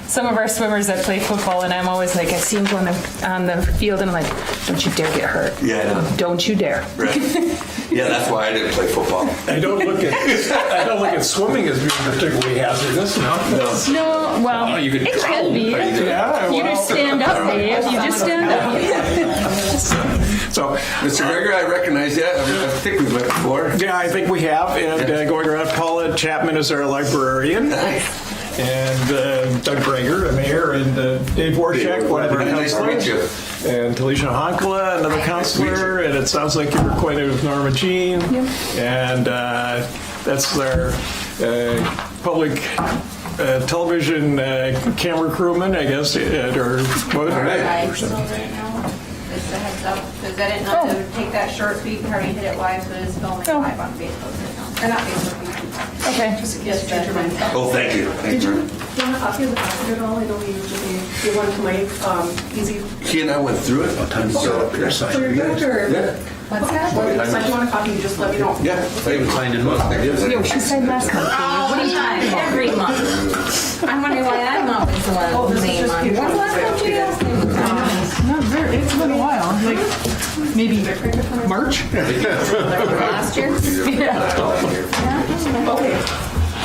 some of our swimmers that play football, and I'm always like, I see them going on the field, and I'm like, don't you dare get hurt. Yeah, I know. Don't you dare. Right. Yeah, that's why I didn't play football. I don't look at swimming as being particularly hazardous. No. No, well, you could it drown. can be. Yeah, You just stand up, Dave. You just stand up. So, Mr. Greger, I recognize that. I think we've met before. yeah, I think we have. And going around, Paula Chapman is our librarian. And Doug Greger, the mayor, and Dave Warshak, one of our Nice to meet counselors. you. And Talisha Honkala, another counselor. And it sounds like you're acquainted with Norma Jean. Yep. And that's our public television camera crewman, I guess, or what? Live still right now. Just a heads up, because I didn't know to take that short so you can already hit it live, so it is filming live on Facebook right now. Or not Facebook, YouTube. Okay. Just change your mind. Oh, thank you. Thank you. Do you want a copy of the packet at all? I know we usually give one to Mike, easy. He and I went through it. For your doctor. Yeah. What's that? So if you want a copy, you just let me know. Yeah. I even signed in most. Yo, she said last month. What are you talking about? Every month. I'm wondering why I'm not the Oh, one this is name just on. people. When's the last time you asked me? Not very. It's been a while. Like maybe March. Last year? Okay.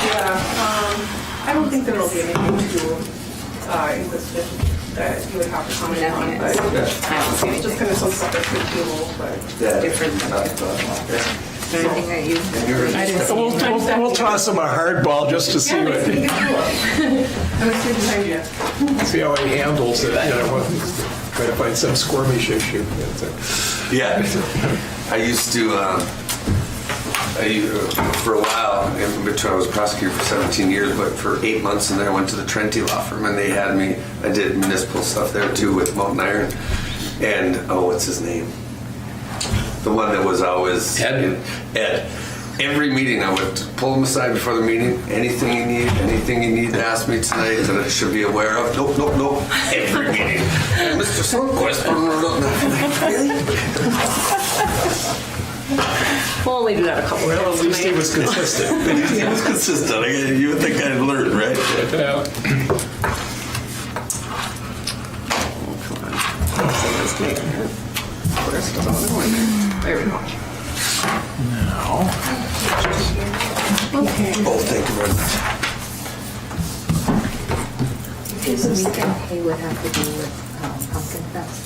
Yeah, I don't think there'll be anything too insistent that you would have to comment on, but just kind of some stuff that's pretty cool, but. Anything that you. So we'll toss him a hard ball just to see Yeah, what, it's pretty cool. I'm just behind you. see how he handles it. Try to find some squirmish issue. Yeah. I used to, for a while, I was a prosecutor for 17 years, but for 8 months, and then I went to the Trenti law firm, and they had me, I did municipal stuff there too with Mountain Iron, and, what's his name? The one that was always... Ed. Every meeting, I would pull him aside before the meeting. Anything you need to ask me tonight that I should be aware of. Nope. Every meeting. And Mr. Sundquist. Really? We'll only do that a couple Well, times at least he tonight. was consistent. He was consistent. You would think I'd learned, right? Yeah. There we go. Oh, thank you very much. Is the weekend pay would have to do with Pumpkin Fest?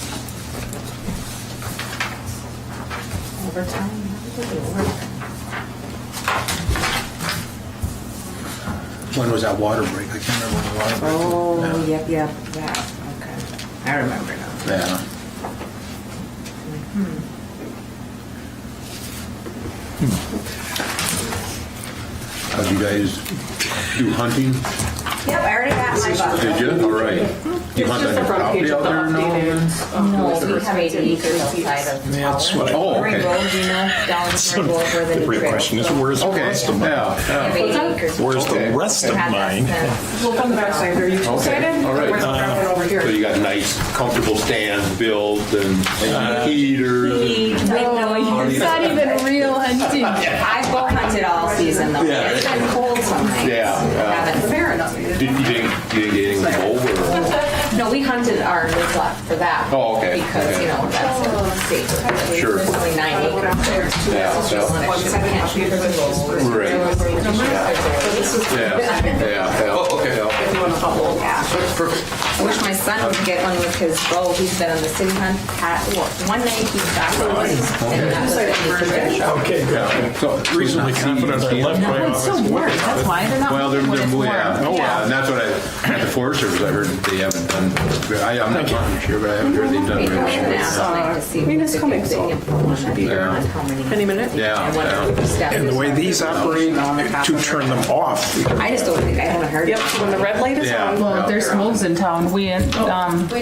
Overtime? When was that water break? I can't remember when the water break was. Oh, yep, that, okay. I remember now. Yeah. How'd you guys do hunting? Yep, I already got my buck. Did you? All right. You hunt on Just the the front page property of out the there? No. No, we have 80 acres outside of That's what I- Oh, Ring okay. Road, you know, down Ring Road where the The new real trail. question is, where's the Okay. rest of mine? We have Yeah. 80 acres. Where's the Okay. rest of mine? We'll come back side. Are you two-sided? all right. Or is the front one over here? So you got nice, comfortable stands built and heaters. It's not even real hunting. I've bow hunted all season though. Yeah, It's been cold some nights. Yeah. Haven't. Fair enough. You didn't get anything bold or? No, we hunted our new lot for that. Oh, okay. Because, Okay. you know, that's safer. Sure. There's only 9 acres there. Yeah, It's just one that can't shoot for the goals. Right. Yeah. Oh, okay. Yeah. I wish my son would get one with his bow. He's been on the city hunt. One night he got one, and that was it. Okay, good. So Reasonably confident I left my It's so office. warm. That's why they're not. Well, they're when it's warm. yeah. Oh, yeah. And that's what at the Forest Service, I heard that they haven't done, I'm not sure, but I haven't heard they've done Maybe very I should well. ask Mike to see I mean, if it's they coming, could so get one should be here on how many. any minute. Yeah, And what the step And the is. way these operate, to turn them off. I just don't think I haven't heard. Yep, so when the red light is Yeah. on. Well, there's wolves in town. We've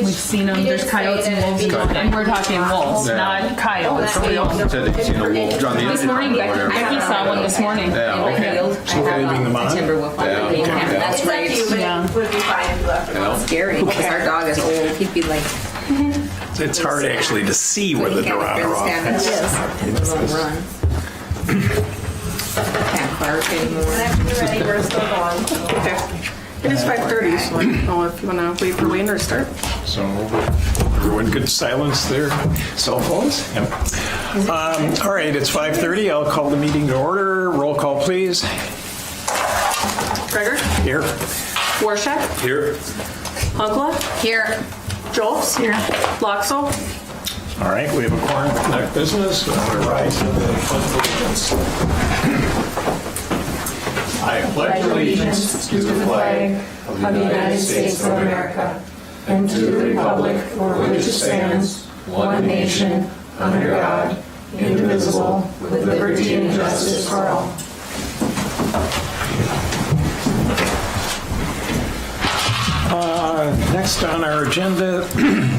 seen them. There's coyotes and wolves in town, and we're talking wolves, Yeah. not coyotes. Oh, that's Said that you've seen a wolf on the This morning, Becky saw one this morning. Yeah, okay. leaving them on? Timber wolf on Yeah, the game. okay. That's right. Yeah. Would be fine if you left it on. Scary because our dog is old. He'd be like. It's hard actually to see whether they're on or off. Run. Can't bark anymore. Whenever you're ready, we're still going. Okay. It is 5:30, so I don't know if you want to wait for Wayne or start. So everyone could silence their cell phones. Yep. All right, it's 5:30. I'll call the meeting to order. Roll call, please. Gregor? Here. Warshak? Here. Hunkla? Here. Jolts? Here. Loxo? All right, we have a quorum to conduct business. We'll rise to the pledge of allegiance. I pledge allegiance to the flag of the United States of America and to the republic for which it stands, one nation, under God, indivisible, with liberty and justice for all. Next on our agenda,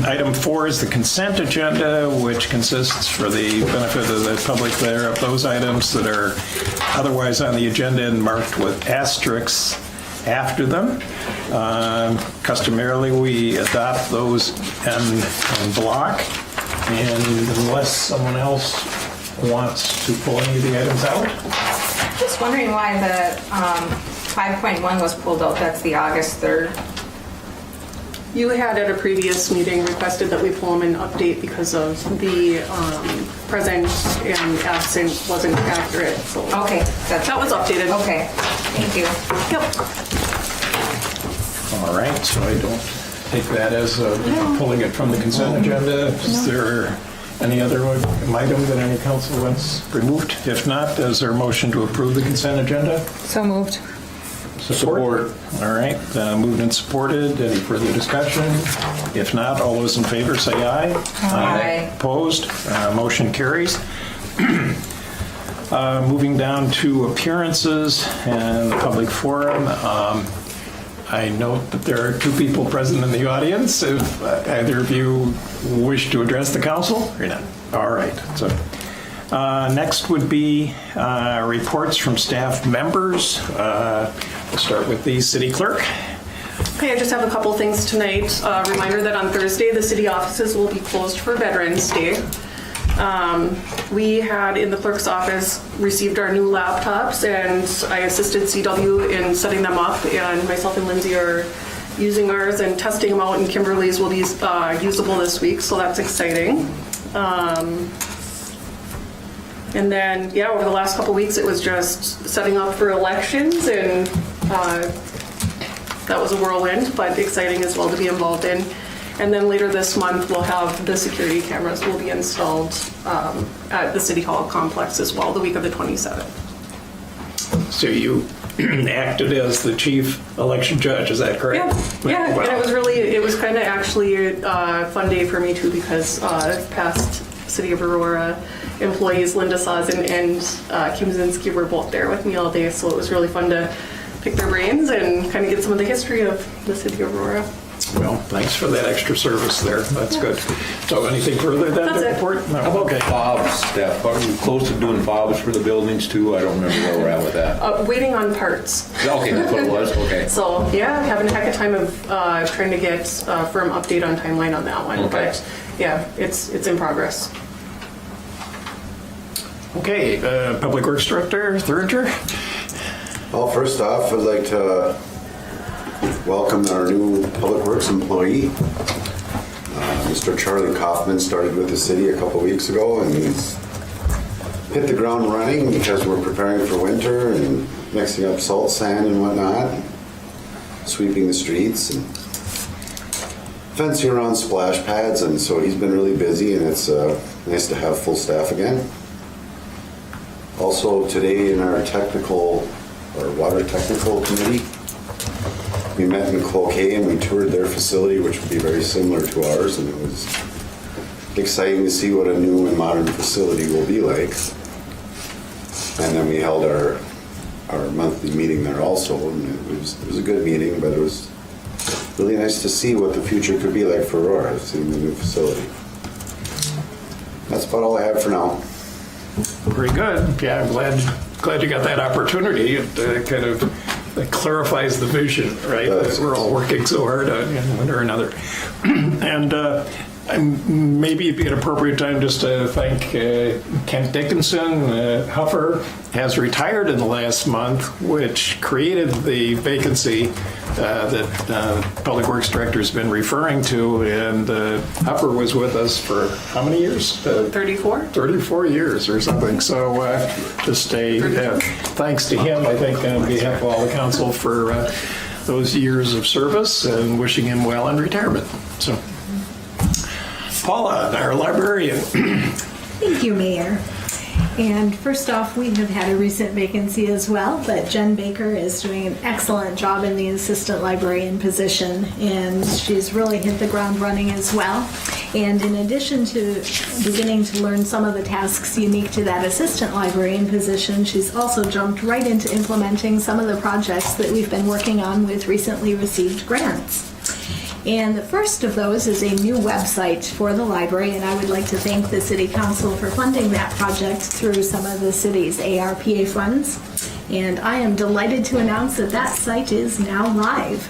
item 4 is the consent agenda, which consists, for the benefit of the public there, of those items that are otherwise on the agenda and marked with asterisks after them. Customarily, we adopt those in block, and unless someone else wants to pull any of the items out. Just wondering why the 5.1 was pulled out. That's the August 3rd. You had at a previous meeting requested that we pull them in update because of the present and absent wasn't accurate. So Okay. that was updated. Okay. Thank you. Yep. All right, so I don't take that as pulling it from the consent agenda. Is there any other item that any council wants removed? If not, is there a motion to approve the consent agenda? So moved. Support. All right, moved and supported. Any further discussion? If not, all those in favor say aye. Aye. Opposed? Motion carries. Moving down to appearances and the public forum. I note that there are 2 people present in the audience. If either of you wish to address the council or not. All right. So next would be reports from staff members. We'll start with the city clerk. Okay, I just have a couple things tonight. Reminder that on Thursday, the city offices will be closed for Veterans Day. We had in the clerk's office received our new laptops, and I assisted CW in setting them up, and myself and Lindsay are using ours and testing them out, and Kimberly's will be usable this week, so that's exciting. And then, yeah, over the last couple weeks, it was just setting up for elections, and that was a whirlwind, but exciting as well to be involved in. And then later this month, we'll have the security cameras will be installed at the City Hall complex as well, the week of the 27th. So you acted as the chief election judge, is that correct? Yeah, Wow. and it was kind of actually a fun day for me too, because past City of Aurora employees, Linda Sazin and Kim Zinski, were both there with me all day, so it was really fun to pick their brains and kind of get some of the history of the City of Aurora. Well, thanks for that extra service there. That's good. So anything further than That's the it. report? No. How about Okay. fobs, Steph? Are we close to doing fobs for the buildings too? I don't remember where we're at with that. Waiting on parts. Okay, that's what it was, okay. So yeah, having a heck of time of trying to get a firm update on timeline on that one. Okay. But yeah, it's in progress. Okay, Public Works Director, Thuringer. Well, first off, I'd like to welcome our new Public Works employee. Mr. Charlie Kaufman started with the city a couple weeks ago, and he's hit the ground running because we're preparing for winter and mixing up salt, sand, and whatnot, sweeping the streets and fencing around splash pads, and so he's been really busy, and it's nice to have full staff again. Also today in our water technical committee, we met in Cloquet and we toured their facility, which would be very similar to ours, and it was exciting to see what a new and modern facility will be like. And then we held our monthly meeting there also, and it was a good meeting, but it was really nice to see what the future could be like for Aurora, seeing the new facility. That's about all I have for now. Very good. Yeah, I'm glad you got that opportunity. It kind of clarifies the vision, right? Yes. That we're all working so hard on in one or another. And Maybe it'd be an appropriate time just to thank Kent Dickinson. Huffer has retired in the last month, which created the vacancy that Public Works Director has been referring to. And Huffer was with us for how many years? 34? 34 years or something. So just a thanks to him, I think, on behalf of all the council for those years of service and wishing him well in retirement. So. Paula, our librarian. Thank you, Mayor. And first off, we have had a recent vacancy as well, but Jen Baker is doing an excellent job in the assistant librarian position, and she's really hit the ground running as well. And in addition to beginning to learn some of the tasks unique to that assistant librarian position, she's also jumped right into implementing some of the projects that we've been working on with recently received grants. And the first of those is a new website for the library, and I would like to thank the City Council for funding that project through some of the city's ARPA funds. And I am delighted to announce that that site is now live.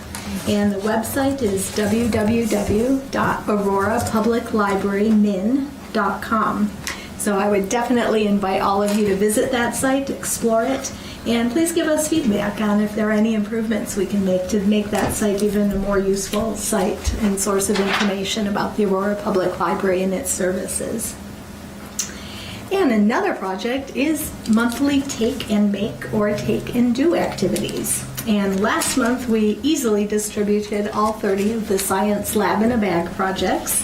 And the website is www.aurorapubliclibrarymin.com. So I would definitely invite all of you to visit that site, explore it, and please give us feedback on if there are any improvements we can make to make that site even a more useful site and source of information about the Aurora Public Library and its services. And another project is monthly take and make or take and do activities. And last month we easily distributed all 30 of the Science Lab in a Bag projects.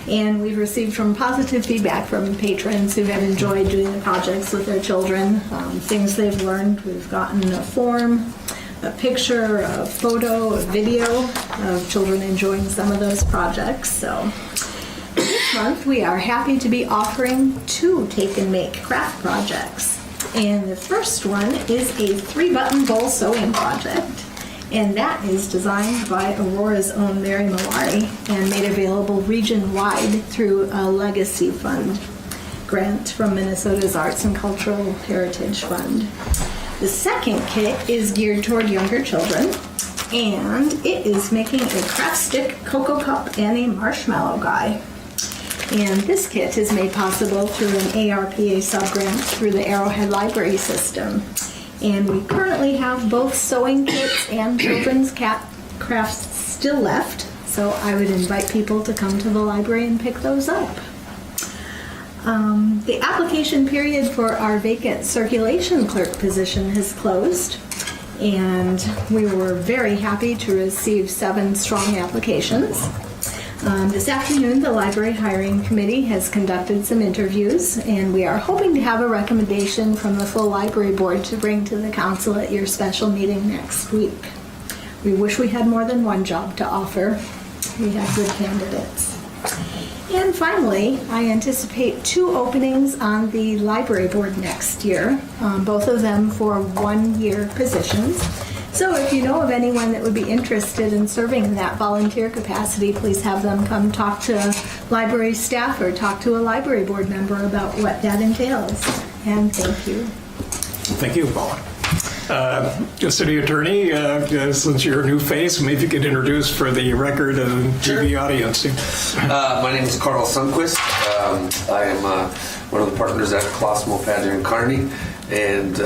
And we've received some positive feedback from patrons who have enjoyed doing the projects with their children, things they've learned. We've gotten a form, a picture, a photo, a video of children enjoying some of those projects. So this month we are happy to be offering 2 take and make craft projects. And the first one is a 3-button bowl sewing project. And that is designed by Aurora's own Mary Malari and made available region-wide through a Legacy Fund grant from Minnesota's Arts and Cultural Heritage Fund. The second kit is geared toward younger children, and it is making a craft stick, cocoa cup, and a marshmallow guy. And this kit is made possible through an ARPA subgrant through the Arrowhead Library System. And we currently have both sewing kits and children's crafts still left, so I would invite people to come to the library and pick those up. The application period for our vacant circulation clerk position has closed, and we were very happy to receive 7 strong applications. This afternoon, the Library Hiring Committee has conducted some interviews, and we are hoping to have a recommendation from the full library board to bring to the council at your special meeting next week. We wish we had more than one job to offer. We have good candidates. And finally, I anticipate 2 openings on the library board next year, both of them for 1-year positions. So if you know of anyone that would be interested in serving in that volunteer capacity, please have them come talk to library staff or talk to a library board member about what that entails. And thank you. Thank you, Paula. City Attorney, since you're a new face, maybe you could introduce for the record and to the audience. My name is Carl Sundquist. I am one of the partners at Colosimo, Padre and Kearney. And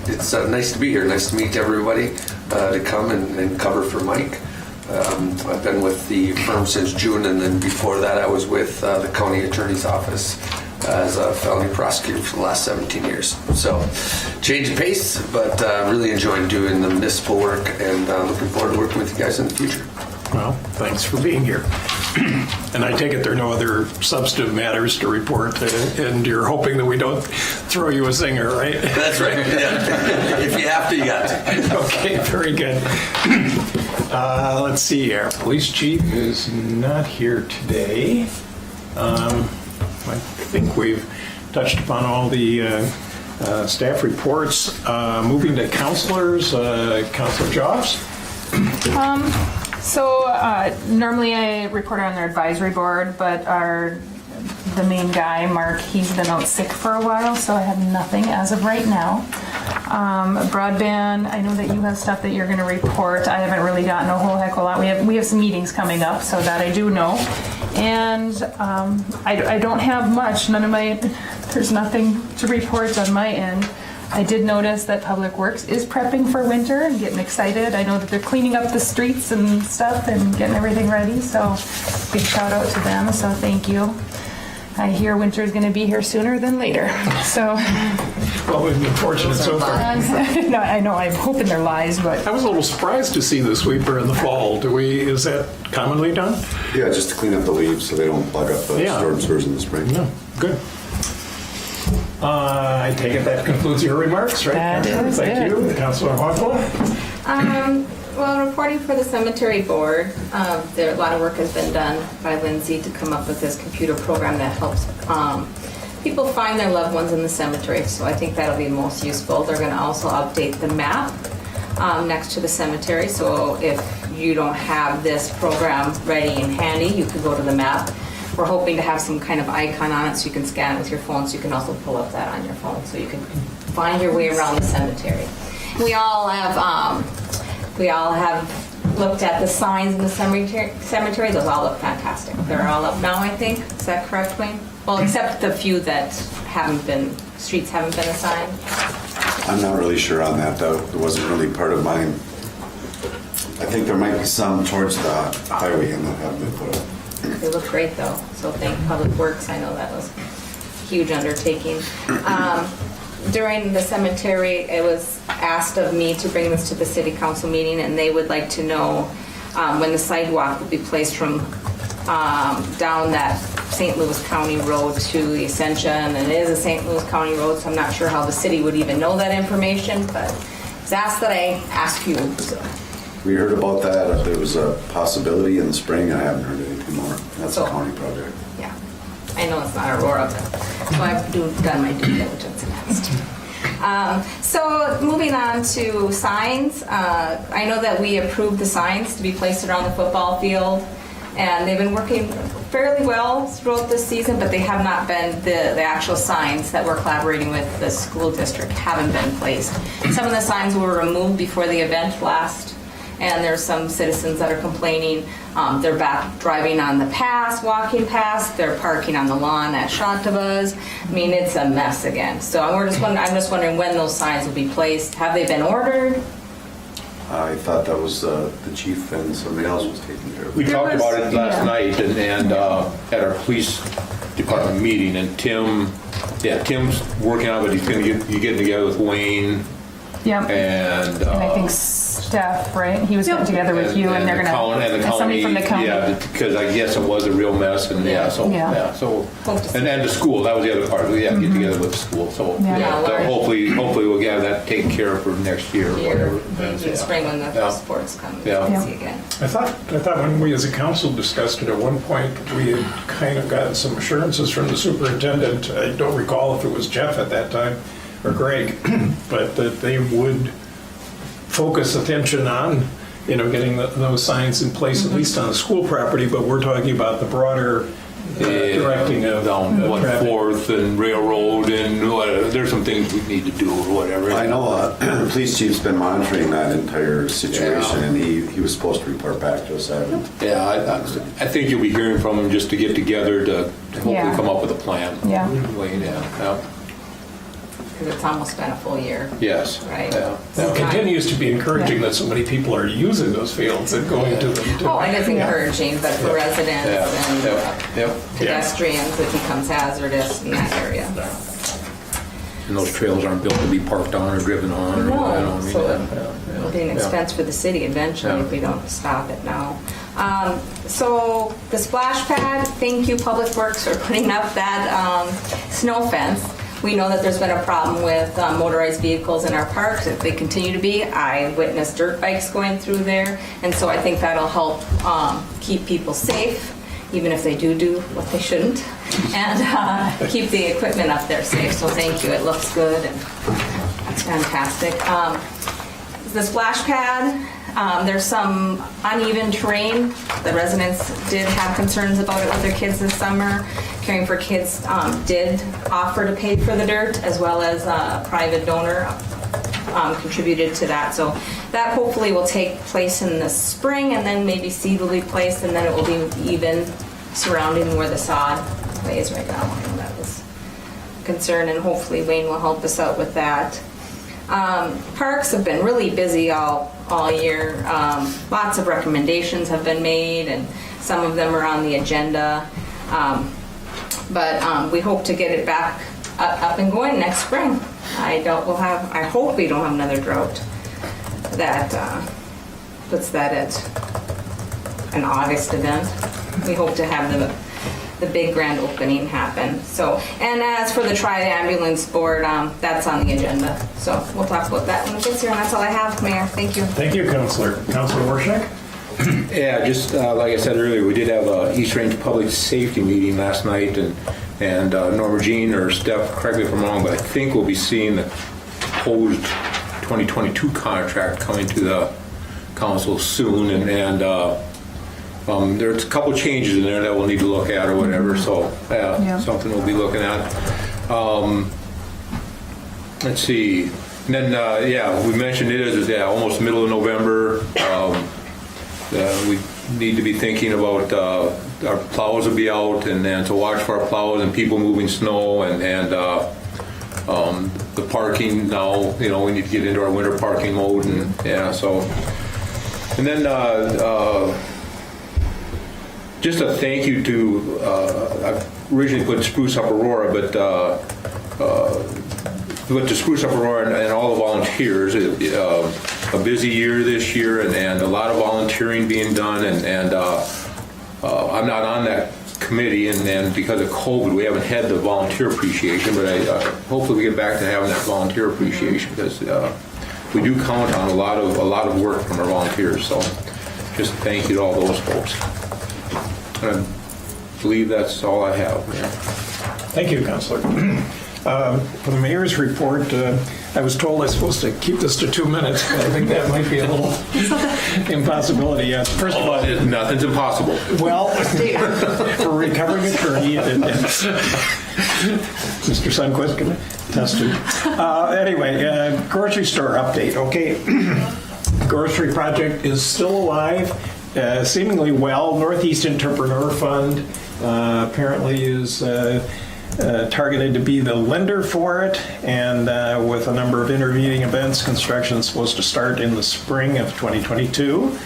it's nice to be here. Nice to meet everybody, to come and cover for Mike. I've been with the firm since June, and then before that I was with the county attorney's office as a felony prosecutor for the last 17 years. So change of pace, but really enjoying doing the municipal work, and looking forward to working with you guys in the future. Well, thanks for being here. And I take it there are no other substantive matters to report, and you're hoping that we don't throw you a zinger, right? That's right. Yeah. If you have to, you got to. Okay, very good. Let's see, our police chief is not here today. I think we've touched upon all the staff reports. Moving to counselors, Counselor Jobs. So normally I report on their advisory board, but the main guy, Mark, he's been out sick for a while, so I have nothing as of right now. Broadband, I know that you have stuff that you're going to report. I haven't really gotten a whole heck of a lot. We have some meetings coming up, so that I do know. And I don't have much. There's nothing to report on my end. I did notice that Public Works is prepping for winter and getting excited. I know that they're cleaning up the streets and stuff and getting everything ready, so big shout out to them, so thank you. I hear winter is going to be here sooner than later, so. Well, we've been fortunate so far. No, I know, I'm hoping they're lies, but. I was a little surprised to see the sweeper in the fall. Is that commonly done? Yeah, just to clean up the leaves so they don't plug up the Yeah. storm sewers in the spring. No, good. I take it that concludes your remarks, right? That is Thank good. you. Councilor Hoffman? Well, reporting for the cemetery board, a lot of work has been done by Lindsay to come up with this computer program that helps people find their loved ones in the cemetery. So I think that'll be most useful. They're going to also update the map next to the cemetery. So if you don't have this program ready and handy, you can go to the map. We're hoping to have some kind of icon on it so you can scan it with your phone, so you can also pull up that on your phone so you can find your way around the cemetery. We all have looked at the signs in the cemetery. Those all look fantastic. They're all up now, I think. Is that correct, Wayne? Well, except the few that streets haven't been assigned. I'm not really sure on that. That wasn't really part of mine. I think there might be some towards the highway and that haven't been put up. They look great, though. So thank Public Works. I know that was a huge undertaking. During the cemetery, it was asked of me to bring this to the city council meeting, and they would like to know when the sidewalk will be placed from down that St. Louis County Road to the Ascension. And it is a St. Louis County Road, so I'm not sure how the city would even know that information, but it's asked that I ask you. So. We heard about that. There was a possibility in the spring. I haven't heard anything more. That's a county project. Yeah. I know it's not Aurora, but so I've done my due diligence and asked. So moving on to signs. I know that we approved the signs to be placed around the football field, and they've been working fairly well throughout this season, but they have not been, the actual signs that we're collaborating with the school district haven't been placed. Some of the signs were removed before the event last, and there's some citizens that are complaining. They're back driving on the pass, walking past. They're parking on the lawn at Shantavas. I mean, it's a mess again. So I'm just wondering when those signs will be placed. Have they been ordered? I thought that was the chief and somebody else was taking care of We it. talked about it last night and at our police department meeting, and Tim's working on it. He's going to be getting together with Wayne Yep. and I think Steph, right? He was getting together with you, and they're going to, somebody from the county. Yeah, because I guess it was a real mess, and so and then the school, that was the other part. We have to get together with the school, so so hopefully we'll get that taken care of for next year or whatever. Maybe in spring when the sports come. Yeah. See again. I thought when we as a council discussed it at one point, we had kind of gotten some assurances from the superintendent. I don't recall if it was Jeff at that time or Greg, but that they would focus attention on, getting those signs in place, at least on the school property, but we're talking about the broader directing of down traffic. 1/4 and Railroad and whatever. There's some things we need to do or whatever. I know the police chief's been monitoring that entire situation, and he was supposed to report back to us. Yeah, I think you'll be hearing from him just to get together to hopefully come up with a plan. Yeah. Wayne, yeah. Because it's almost been a full year. Yes. Right. Yeah. It continues to be encouraging that so many people are using those fields and going to them. Oh, and it's encouraging, but for residents and pedestrians, it becomes hazardous in that area. And those trails aren't built to be parked on or driven on. No, so it'll be an expense for the city eventually if we don't stop it now. So the splash pad, thank you Public Works for putting up that snow fence. We know that there's been a problem with motorized vehicles in our parks. If they continue to be, I witnessed dirt bikes going through there, and so I think that'll help keep people safe, even if they do what they shouldn't, and keep the equipment up there safe. So thank you. It looks good, and that's fantastic. The splash pad, there's some uneven terrain. The residents did have concerns about it with their kids this summer. Caring for Kids did offer to pay for the dirt, as well as a private donor contributed to that. So that hopefully will take place in the spring, and then maybe seed will be placed, and then it will be even surrounding where the sod lays right now. I know that was a concern, and hopefully Wayne will help us out with that. Parks have been really busy all year. Lots of recommendations have been made, and some of them are on the agenda. But we hope to get it back up and going next spring. I hope we don't have another drought that puts that at an August event. We hope to have the big grand opening happen. So, and as for the Tri-Ambulance Board, that's on the agenda. So we'll talk about that when it gets here, and that's all I have, Mayor. Thank you. Thank you, Councillor. Councillor Warshak? Yeah, just like I said earlier, we did have a East Range Public Safety meeting last night, and Norma Jean or Steph, correct me if I'm wrong, but I think we'll be seeing the proposed 2022 contract coming to the council soon, and there's a couple changes in there that we'll need to look at or whatever, so something we'll be looking at. Let's see. And then, we mentioned it is almost middle of November. We need to be thinking about our plows will be out, and then to watch for our plows and people moving snow, and the parking now. We need to get into our winter parking mode, and and then just a thank you to I originally put Spruce Up Aurora, but to Spruce Up Aurora and all the volunteers. A busy year this year, and a lot of volunteering being done, and I'm not on that committee, and because of COVID, we haven't had the volunteer appreciation, but hopefully we get back to having that volunteer appreciation, because we do count on a lot of work from our volunteers. So just thank you to all those folks. And I believe that's all I have. Yeah. Thank you, Councillor. For the mayor's report, I was told I was supposed to keep this to 2 minutes. I think that might be a little impossibility. Yes. First of all, nothing's impossible. Well, for a recovering attorney, Mr. Sundquist can attest to. Anyway, grocery store update. Okay, grocery project is still alive, seemingly well. Northeast Entrepreneur Fund apparently is targeted to be the lender for it, and with a number of intervening events, construction is supposed to start in the spring of 2022.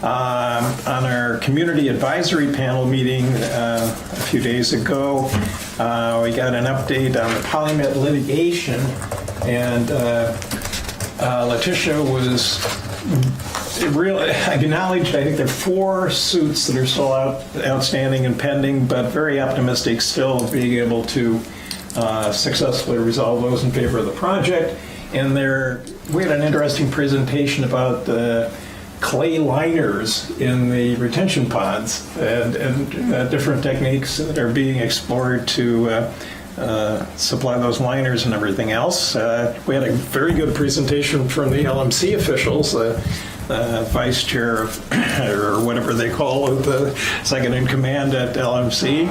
On our community advisory panel meeting a few days ago, we got an update on the Polymet litigation, and Letitia was really acknowledged. I think there are 4 suits that are still outstanding and pending, but very optimistic still of being able to successfully resolve those in favor of the project. And we had an interesting presentation about the clay liners in the retention ponds, and different techniques that are being explored to supply those liners and everything else. We had a very good presentation from the LMC officials. Vice chair of, or whatever they call it, the second in command at LMC.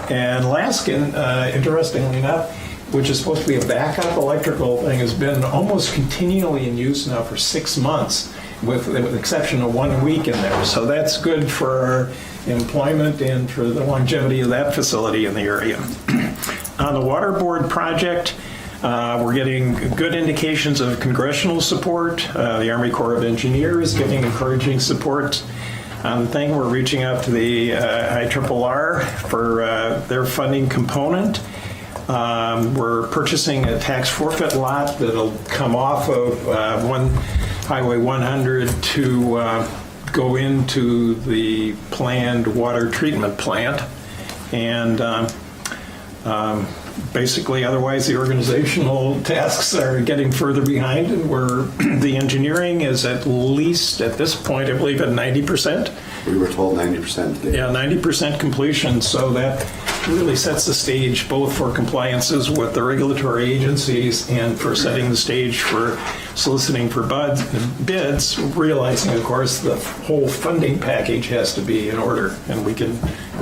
And Laskin, interestingly enough, which is supposed to be a backup electrical thing, has been almost continually in use now for 6 months, with the exception of 1 week in there. So that's good for our employment and for the longevity of that facility in the area. On the water board project, we're getting good indications of congressional support. The Army Corps of Engineers is giving encouraging support on the thing. We're reaching out to the IRRR for their funding component. We're purchasing a tax forfeit lot that'll come off of Highway 100 to go into the planned water treatment plant. And basically, otherwise, the organizational tasks are getting further behind, and the engineering is at least, at this point, I believe, at 90%. We were told 90% today. Yeah, 90% completion, so that really sets the stage both for compliances with the regulatory agencies and for setting the stage for soliciting for bids, realizing, of course, the whole funding package has to be in order. And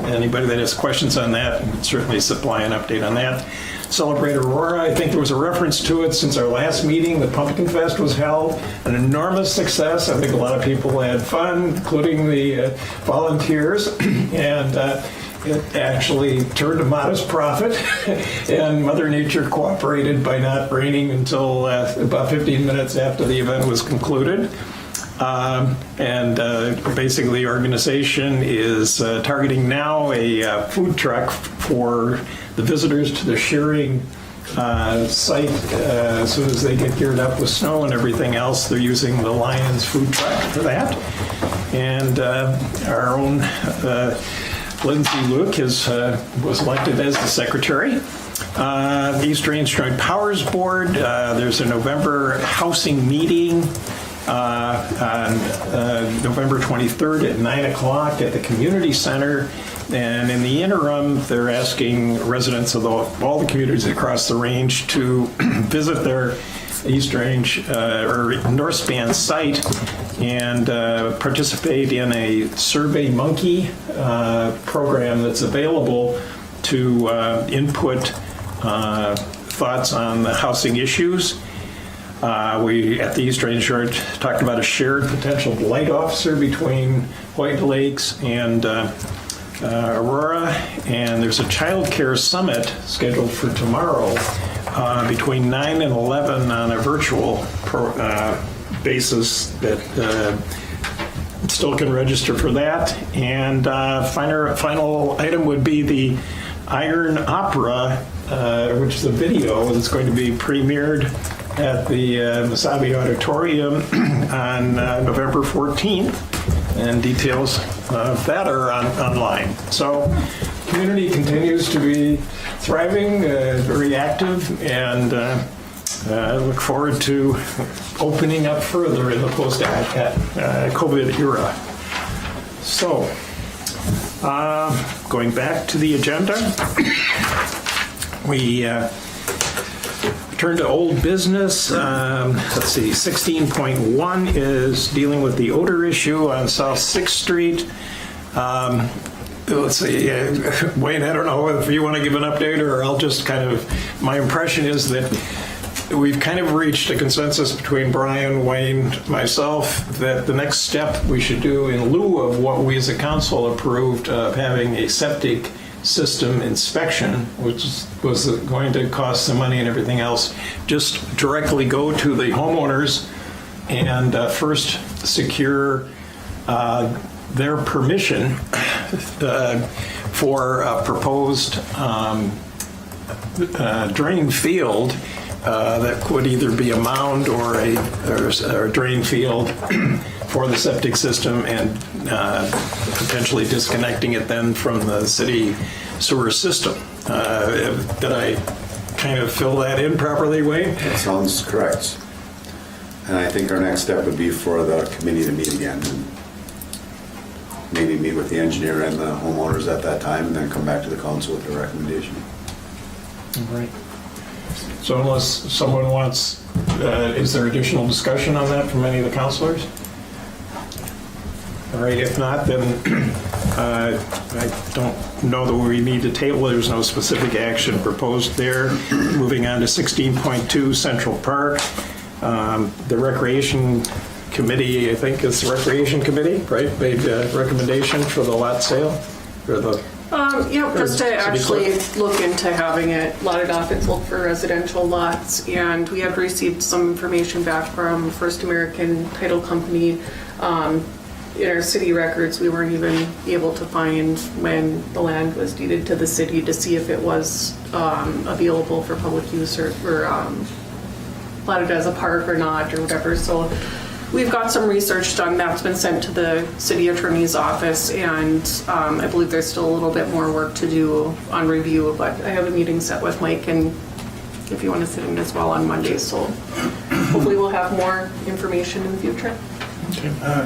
anybody that has questions on that, can certainly supply an update on that. Celebrate Aurora. I think there was a reference to it since our last meeting. The Pumpkin Fest was held, an enormous success. I think a lot of people had fun, including the volunteers, and it actually turned a modest profit, and Mother Nature cooperated by not raining until about 15 minutes after the event was concluded. Basically, the organization is targeting now a food truck for the visitors to the shearing site. As soon as they get geared up with snow and everything else, they're using the Lions food truck for that. And our own Lindsay Luke was elected as the secretary. The East Range Joint Powers Board, there's a November housing meeting on November 23rd at 9 o'clock at the community center. And in the interim, they're asking residents of all the communities across the range to visit their East Range or North Span site and participate in a Survey Monkey program that's available to input thoughts on the housing issues. We, at the East Range Yard, talked about a shared potential blight officer between White Lakes and Aurora, and there's a child care summit scheduled for tomorrow between 9 and 11 on a virtual basis that still can register for that. And final item would be the Iron Opera, which is a video that's going to be premiered at the Wasabi Auditorium on November 14th, and details of that are online. So community continues to be thriving, very active, and I look forward to opening up further in the post-COVID era. So, going back to the agenda, we turn to old business. Let's see, 16.1 is dealing with the odor issue on South 6th Street. Let's see, Wayne, I don't know if you want to give an update, or I'll just my impression is that we've kind of reached a consensus between Brian, Wayne, myself, that the next step we should do, in lieu of what we as a council approved of having a septic system inspection, which was going to cost some money and everything else, just directly go to the homeowners and first secure their permission for a proposed drain field that could either be a mound or a drain field for the septic system, and potentially disconnecting it then from the city sewer system. Did I kind of fill that in properly, Wayne? That sounds correct. And I think our next step would be for the committee to meet again, and maybe meet with the engineer and the homeowners at that time, and then come back to the council with a recommendation. All right. So unless someone wants, is there additional discussion on that from any of the councilors? All right, if not, then I don't know that we need to table. There's no specific action proposed there. Moving on to 16.2 Central Park. The Recreation Committee, I think it's the Recreation Committee, right, made a recommendation for the lot sale? Or the just to city actually clerk? look into having it lotted off and sold for residential lots. And we had received some information back from First American Title Company. In our city records, we weren't even able to find when the land was deeded to the city to see if it was available for public use or platted as a park or not, or whatever. So we've got some research done that's been sent to the city attorney's office, and I believe there's still a little bit more work to do on review, but I have a meeting set with Mike, and if you want to sit in as well on Monday, so hopefully we'll have more information in the future.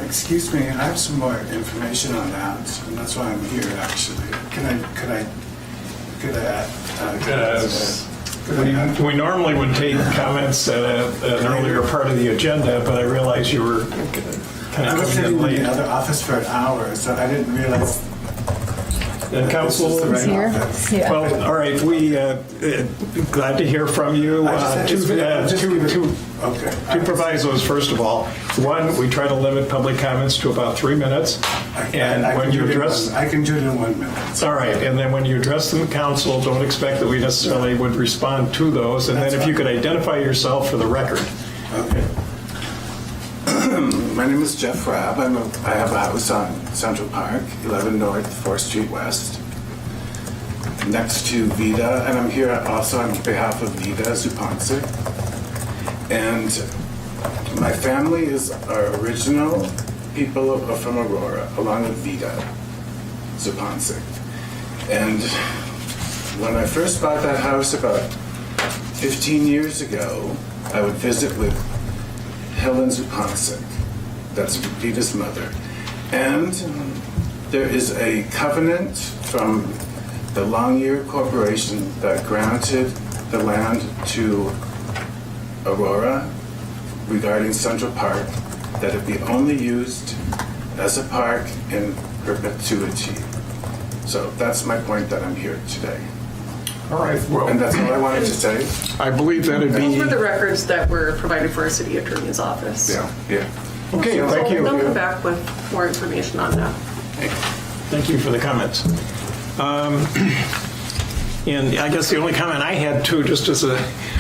Excuse me, I have some more information on that, and that's why I'm here, actually. Could I Could I We normally would take comments at an earlier part of the agenda, but I realized you were kind I of was coming sitting in in late. the other office for an hour, so I didn't realize And council, this was the right office. well, all right, we glad to hear from you. Two provisos, first of all. One, we try to limit public comments to about 3 minutes. And when you address, I can do it in 1 minute. all right, and then when you address the council, don't expect that we necessarily would respond to those. And then if you could identify yourself for the record. Okay. My name is Jeff Rabb. I have a house on Central Park, 11 North, 4th Street West, next to Vida, and I'm here also on behalf of Vida Zupancic. And my family is our original people from Aurora, along with Vida Zupancic. And when I first bought that house about 15 years ago, I would visit with Helen Zupancic, that's Vida's mother. And there is a covenant from the Longyear Corporation that granted the land to Aurora regarding Central Park, that it be only used as a park in perpetuity. So that's my point that I'm here today. All right, well, And that's all I wanted to say. I believe that'd Those be, were the records that were provided for our city attorney's office. Yeah. okay, thank So they'll come you. back with more information on that. Thank you for the comments. And I guess the only comment I had too, just as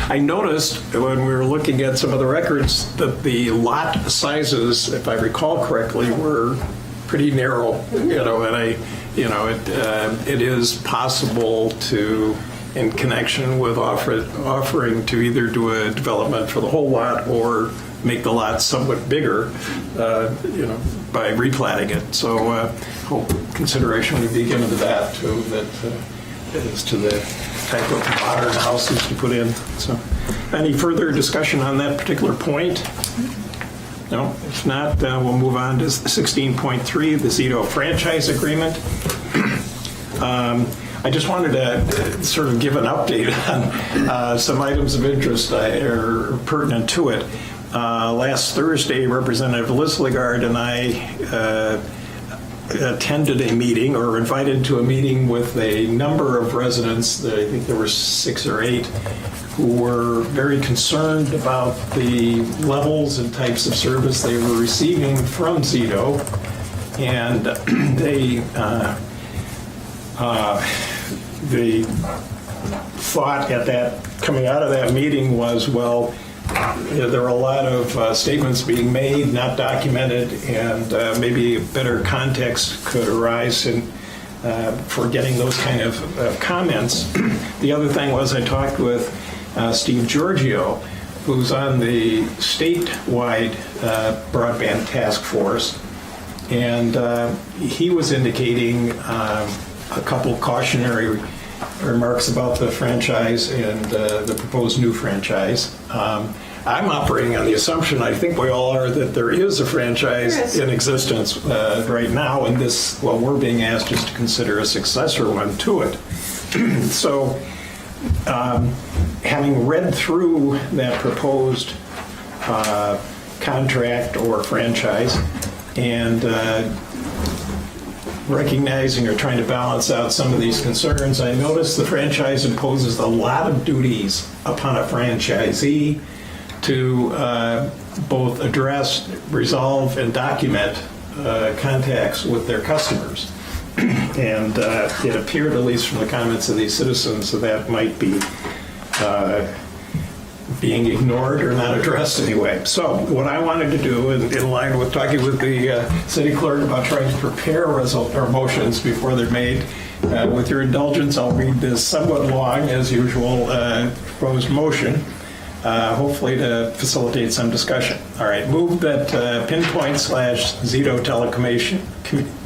I noticed when we were looking at some of the records that the lot sizes, if I recall correctly, were pretty narrow, and it is possible to, in connection with offering to either do a development for the whole lot or make the lot somewhat bigger, by replatting it. So hope consideration would be given to that too, that as to the type of modern houses to put in. So any further discussion on that particular point? No, if not, we'll move on to 16.3, the Zito franchise agreement. I just wanted to sort of give an update on some items of interest or pertinent to it. Last Thursday, Representative Lislegard and I attended a meeting, or invited to a meeting with a number of residents, I think there were 6 or 8, who were very concerned about the levels and types of service they were receiving from Zito. And they thought at that, coming out of that meeting was, well, there were a lot of statements being made, not documented, and maybe a better context could arise for getting those kind of comments. The other thing was I talked with Steve Giorgio, who's on the statewide broadband task force, and he was indicating a couple cautionary remarks about the franchise and the proposed new franchise. I'm operating on the assumption, I think we all are, that there is a franchise in existence right now, and this, what we're being asked is to consider a successor one to it. So, having read through that proposed contract or franchise, and recognizing or trying to balance out some of these concerns, I noticed the franchise imposes a lot of duties upon a franchisee to both address, resolve, and document contacts with their customers. And it appeared, at least from the comments of these citizens, that might be being ignored or not addressed anyway. So what I wanted to do, in line with talking with the city clerk about trying to prepare motions before they're made, with your indulgence, I'll read this somewhat long, as usual, proposed motion, hopefully to facilitate some discussion. All right, move that Pinpoint/Zito Telecommunication,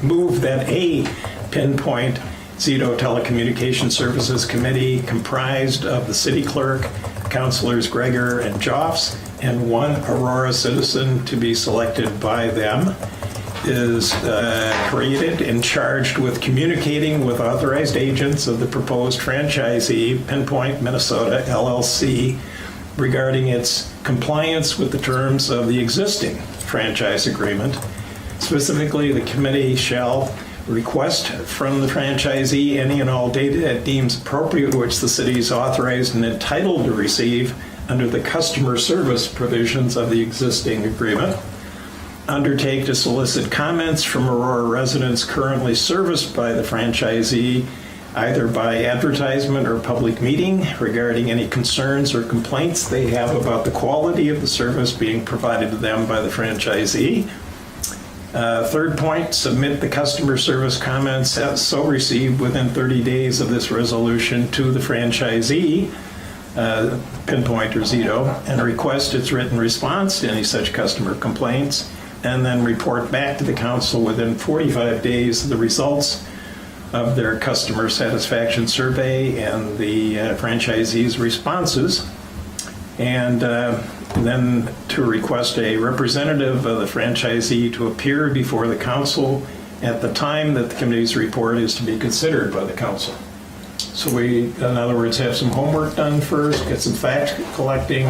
move that a Pinpoint Zito Telecommunication Services Committee comprised of the city clerk, Councilors Greger and Joffs, and one Aurora citizen to be selected by them. is created and charged with communicating with authorized agents of the proposed franchisee, Pinpoint Minnesota LLC, regarding its compliance with the terms of the existing franchise agreement. Specifically, the committee shall request from the franchisee any and all data it deems appropriate which the city is authorized and entitled to receive under the customer service provisions of the existing agreement. Undertake to solicit comments from Aurora residents currently serviced by the franchisee, either by advertisement or public meeting, regarding any concerns or complaints they have about the quality of the service being provided to them by the franchisee. Third point, submit the customer service comments as so received within 30 days of this resolution to the franchisee, Pinpoint or Zito, and request its written response to any such customer complaints, and then report back to the council within 45 days of the results of their customer satisfaction survey and the franchisee's responses. And then to request a representative of the franchisee to appear before the council at the time that the committee's report is to be considered by the council. So we, in other words, have some homework done first, get some fact collecting,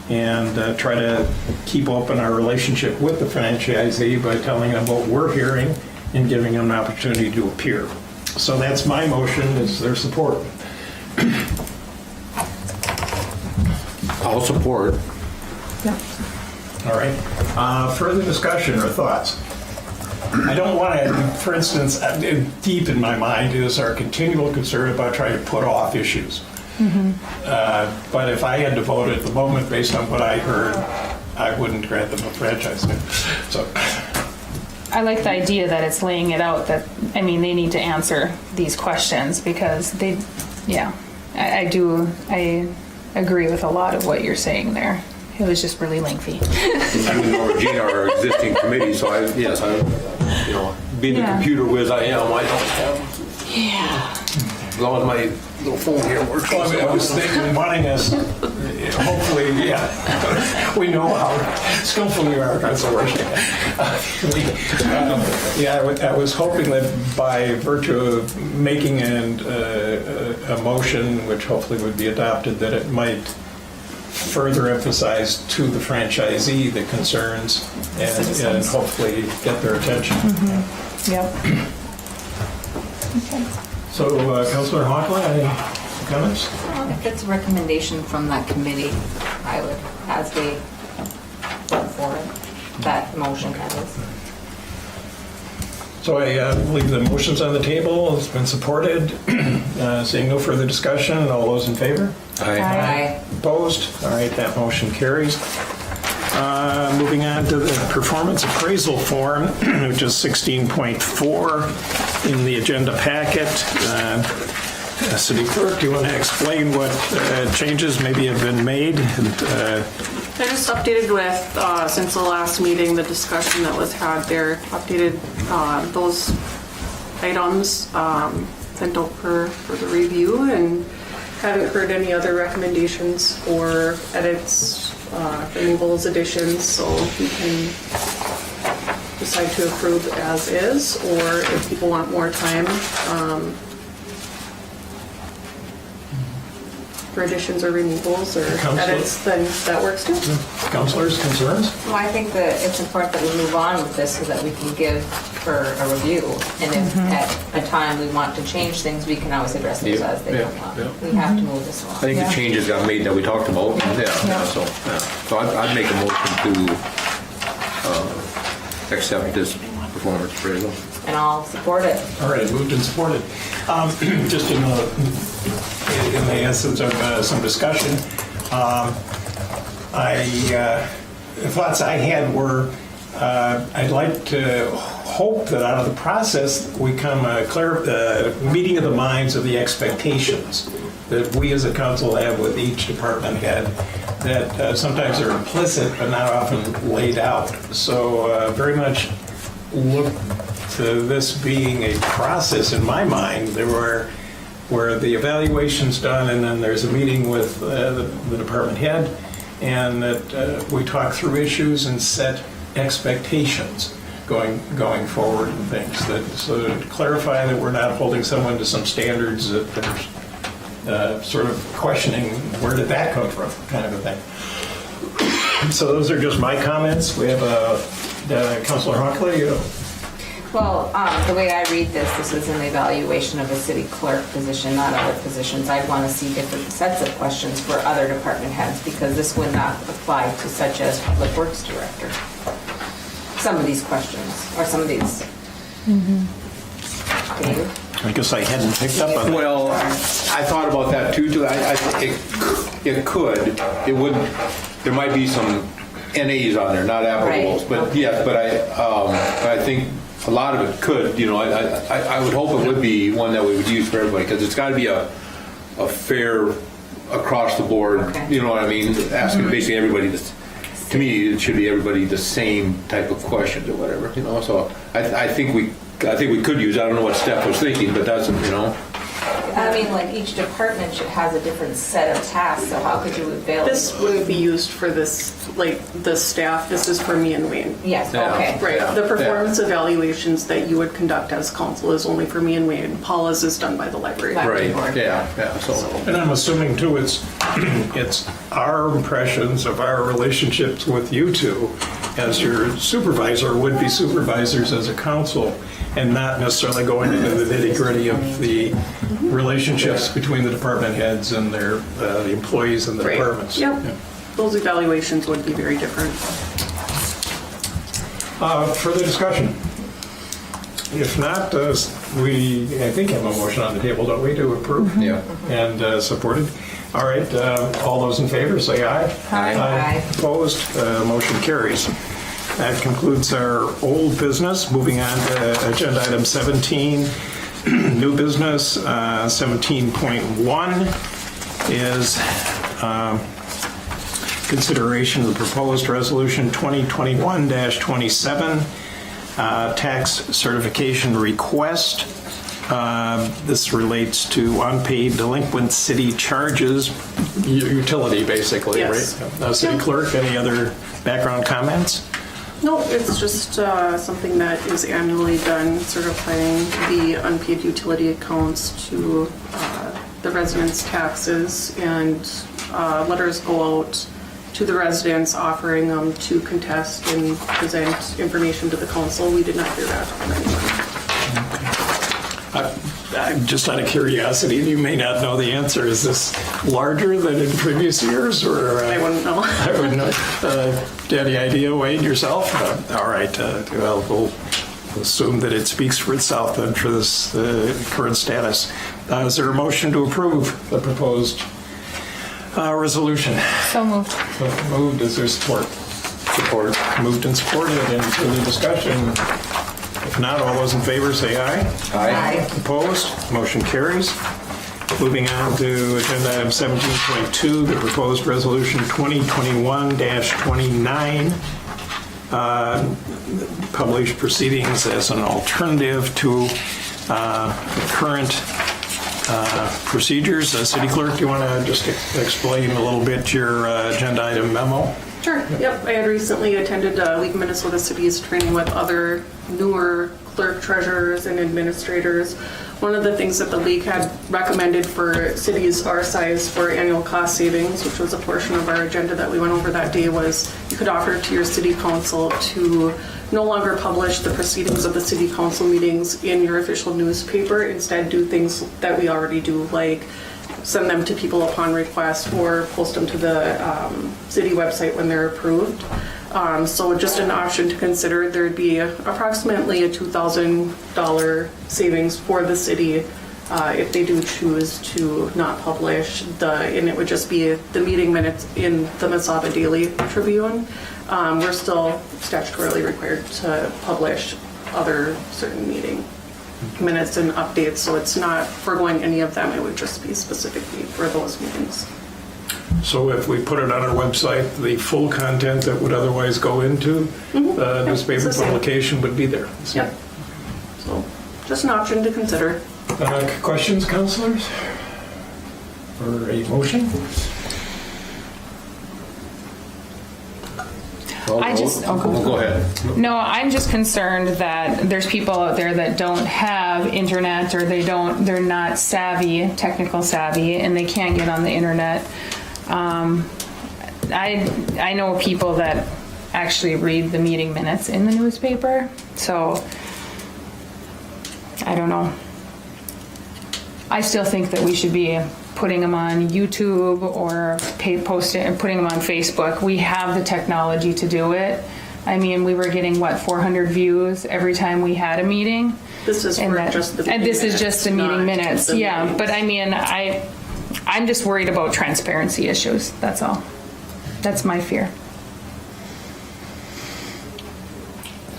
and try to keep open our relationship with the franchisee by telling them what we're hearing and giving them an opportunity to appear. So that's my motion. Is there support? I'll support. All right. Further discussion or thoughts? I don't want to, for instance, deep in my mind is our continual concern about trying to put off issues. But if I had to vote at the moment based on what I heard, I wouldn't grant them a franchise. So I like the idea that it's laying it out that, I mean, they need to answer these questions because they, I agree with a lot of what you're saying there. It was just really lengthy. I would know Regina, our existing committee, so being the computer whiz I am, I don't have. Yeah. As long as my little phone here works. I was thinking, wanting us, hopefully, we know how skillful we are at conservation. I was hoping that by virtue of making a motion, which hopefully would be adopted, that it might further emphasize to the franchisee the concerns and hopefully get their attention. Yep. Okay. So, Councilor Hockley, any comments? If it's a recommendation from that committee, I would, as they vote for it, that motion that is. So I believe the motion's on the table. It's been supported. Seeing no further discussion, all those in favor? Aye. Opposed? All right, that motion carries. Moving on to the performance appraisal form, which is 16.4 in the agenda packet. City Clerk, do you want to explain what changes maybe have been made? I just updated with, since the last meeting, the discussion that was had there, updated those items, sent over for the review, and haven't heard any other recommendations or edits, removals, additions, so we can decide to approve as is, or if people want more time for additions or removals or edits, then that works too. Councilors, concerns? Well, I think that it's important that we move on with this so that we can give for a review. And if at a time we want to change things, we can always address those as they come up. We have to move this along. I think the changes got made that we talked about. So I'd make a motion to accept this performance appraisal. And I'll support it. All right, moved and supported. Just in the essence of some discussion, the thoughts I had were I'd like to hope that out of the process we come a clear meeting of the minds of the expectations that we as a council have with each department head that sometimes are implicit but not often laid out. So very much look to this being a process in my mind. There were where the evaluation's done and then there's a meeting with the department head and that we talk through issues and set expectations. going forward and things. So to clarify that we're not holding someone to some standards that they're sort of questioning, where did that come from, kind of a thing. So those are just my comments. We have Councilor Hockley. Well, the way I read this is an evaluation of a city clerk position, not other positions. I'd want to see different sets of questions for other department heads because this would not apply to such as Public Works Director. Some of these questions, or some of these. Dave? I guess I hadn't picked up on that. Well, I thought about that too. It could. It would. There might be some NAs on there, not appellables, Right. but Okay. yes. But I think a lot of it could. You know, I would hope it would be one that we would use for everybody because it's got to be a fair across the board. Okay. You know what I mean? Asking basically everybody this. To me, it should be everybody the same type of questions or whatever. You know, so I think we could use. I don't know what Steph was thinking, but that's, you know. I mean, like each department has a different set of tasks, so how could you avail? This wouldn't be used for this, like, the staff. This is for me and Wayne. Yes, Yeah. okay. Right. The performance evaluations that you would conduct as council is only for me and Wayne. Paula's is done by the library. Right. Right. Yeah. So. And I'm assuming too, it's our impressions of our relationships with you two as your supervisor would be supervisors as a council, and not necessarily going into the nitty-gritty of the relationships between the department heads and their the employees in the Right. departments. Yep. Yeah. Those evaluations would be very different. Further discussion? If not, we, I think, have a motion on the table, don't we, to approve? Yeah. And supported? All right, all those in favor, say aye. Aye. Opposed? Motion carries. That concludes our old business. Moving on to agenda item 17, new business. 17.1 is consideration of the proposed resolution 2021-27, tax certification request. This relates to unpaid delinquent city charges, utility basically, Yes. right? City clerk, any other background comments? No, it's just something that is annually done, certifying the unpaid utility accounts to the residents' taxes, and letters go out to the residents offering them to contest and present information to the council. We did not hear that from anyone. Just out of curiosity, you may not know the answer. Is this larger than in previous years, or? I wouldn't know. I wouldn't know. Any idea, Wade, yourself? All right. Well, we'll assume that it speaks for itself then for this current status. Is there a motion to approve the proposed resolution? So moved. Moved. Is there support? Support. Moved and supported. Any further discussion? If not, all those in favor say aye. Aye. Opposed? Motion carries. Moving on to agenda item 17.2, the proposed resolution 2021-29, published proceedings as an alternative to current procedures. City Clerk, do you want to just explain a little bit your agenda item memo? Sure. Yep. I had recently attended League of Minnesota Cities training with other newer clerk treasurers and administrators. One of the things that the league had recommended for cities our size for annual cost savings, which was a portion of our agenda that we went over that day, was you could offer to your city council to no longer publish the proceedings of the city council meetings in your official newspaper. Instead, do things that we already do, like send them to people upon request or post them to the city website when they're approved. So just an option to consider. There'd be approximately a $2,000 savings for the city if they do choose to not publish and it would just be the meeting minutes in the Mesaba Daily Tribune. We're still statutorily required to publish other certain meeting minutes and updates, so it's not foregoing any of them. It would just be specifically for those meetings. So if we put it on our website, the full content that would otherwise go into the newspaper it's the same. publication would be there. Yep. So just an option to consider. Questions, councilors? Or a motion? Go ahead. No, I'm just concerned that there's people out there that don't have internet, or they're not technical savvy, and they can't get on the internet. I know people that actually read the meeting minutes in the newspaper, so I don't know. I still think that we should be putting them on YouTube or posting and putting them on Facebook. We have the technology to do it. I mean, we were getting 400 views every time we had a meeting. This is just the meeting and this minutes, is just the meeting not minutes. the Yeah, meetings. but I mean, I'm just worried about transparency issues. That's all. That's my fear.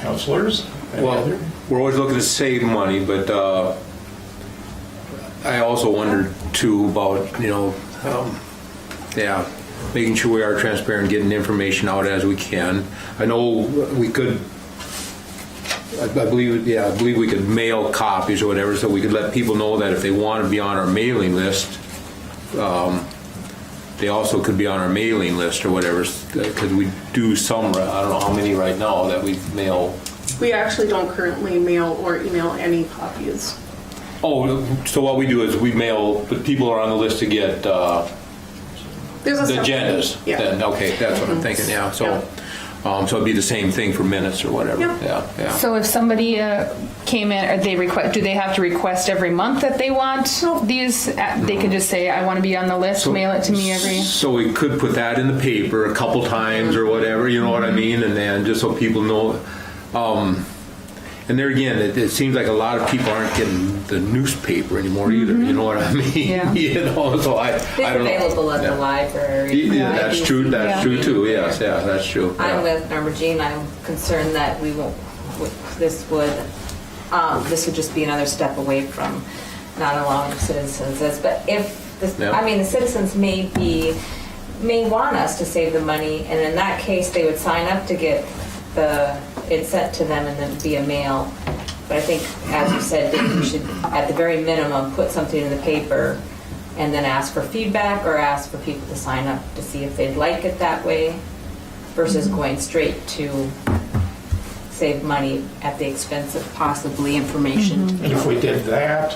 Councilors? Well, we're always looking to save money, but I also wondered too about, making sure we are transparent, getting information out as we can. I know we could, I believe we could mail copies or whatever, so we could let people know that if they want to be on our mailing list, they also could be on our mailing list or whatever, because we do some, I don't know how many right now that we mail. We actually don't currently mail or email any copies. Oh, so what we do is we mail, but people are on the list to get There's a the separate- agendas. Yeah. Then, okay, that's what I'm thinking, yeah. So, so it'd be the same thing for minutes or whatever. Yeah. Yeah. So if somebody came in, or do they have to request every month that they want these? They could just say, I want to be on the list, mail it to me every. So we could put that in the paper a couple times or whatever, you know what I mean? And then just so people know. And there again, it seems like a lot of people aren't getting the newspaper anymore either. You know what I mean? Yeah. So I It's don't know. available at Yeah. the library. Yeah, that's true. That's Yeah. true too. Yes, yeah, that's true. I'm Yeah. with Member Jean. I'm concerned that we won't. This would just be another step away from not allowing citizens this. But if the citizens may want us to save the money, and in that case, they would sign up to get it sent to them and then via mail. But I think, as you said, that you should, at the very minimum, put something in the paper and then ask for feedback or ask for people to sign up to see if they'd like it that way versus going straight to save money at the expense of possibly information. And if we did that,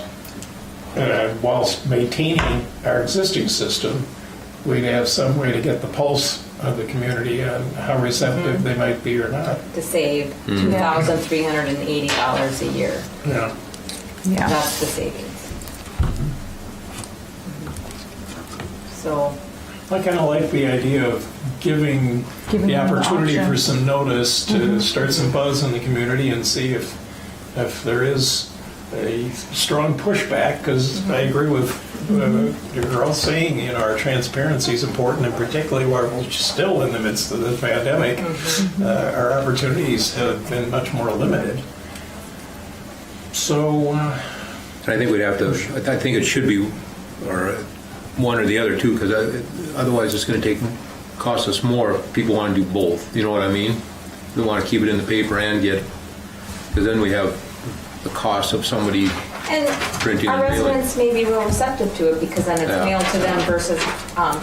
whilst maintaining our existing system, we'd have some way to get the pulse of the community on how receptive they might be or not. To save $2,380 a year. Yeah. Yeah. That's the savings. So, I kind of like the idea of giving Giving the them the opportunity option. for some notice to start some buzz in the community and see if there is a strong pushback, because I agree with the girl saying, our transparency is important, and particularly while we're still in the midst of the pandemic, our opportunities have been much more limited. So, I think we'd have to. I think it should be, or one or the other too, because otherwise it's going to cost us more if people want to do both. You know what I mean? We want to keep it in the paper and because then we have the cost of somebody and printing our and mailing. residents may be real receptive to it because then it's Yeah. mailed to them versus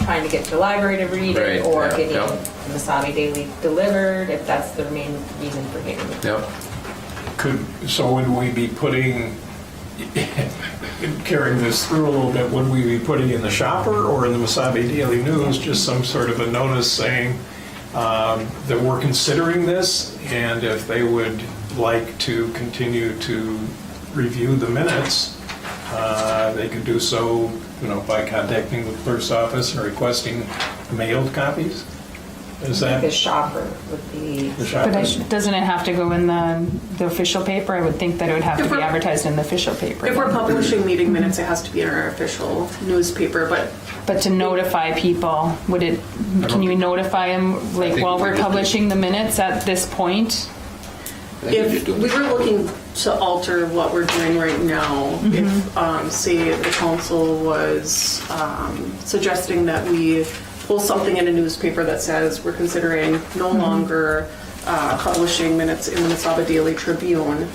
trying to get to the library to read Right, it or yeah, getting yeah. the Wasabi Daily delivered if that's their main reason for getting it. Yep. so would we be putting, carrying this through a little bit, would we be putting in the Shopper or in the Wasabi Daily News just some sort of a notice saying that we're considering this, and if they would like to continue to review the minutes, they could do so, by contacting the clerk's office and requesting mailed copies? Is that The shopper would be. the Shopper? But doesn't it have to go in the official paper? I would think that it would have to be advertised in the official paper. If we're publishing meeting minutes, it has to be in our official newspaper, but But to notify people, can you notify them, think while we we're could just- publishing the minutes at this point? if we were looking to alter what we're doing right now, if, say, the council was suggesting that we pull something in a newspaper that says we're considering no longer publishing minutes in the Wasabi Daily Tribune,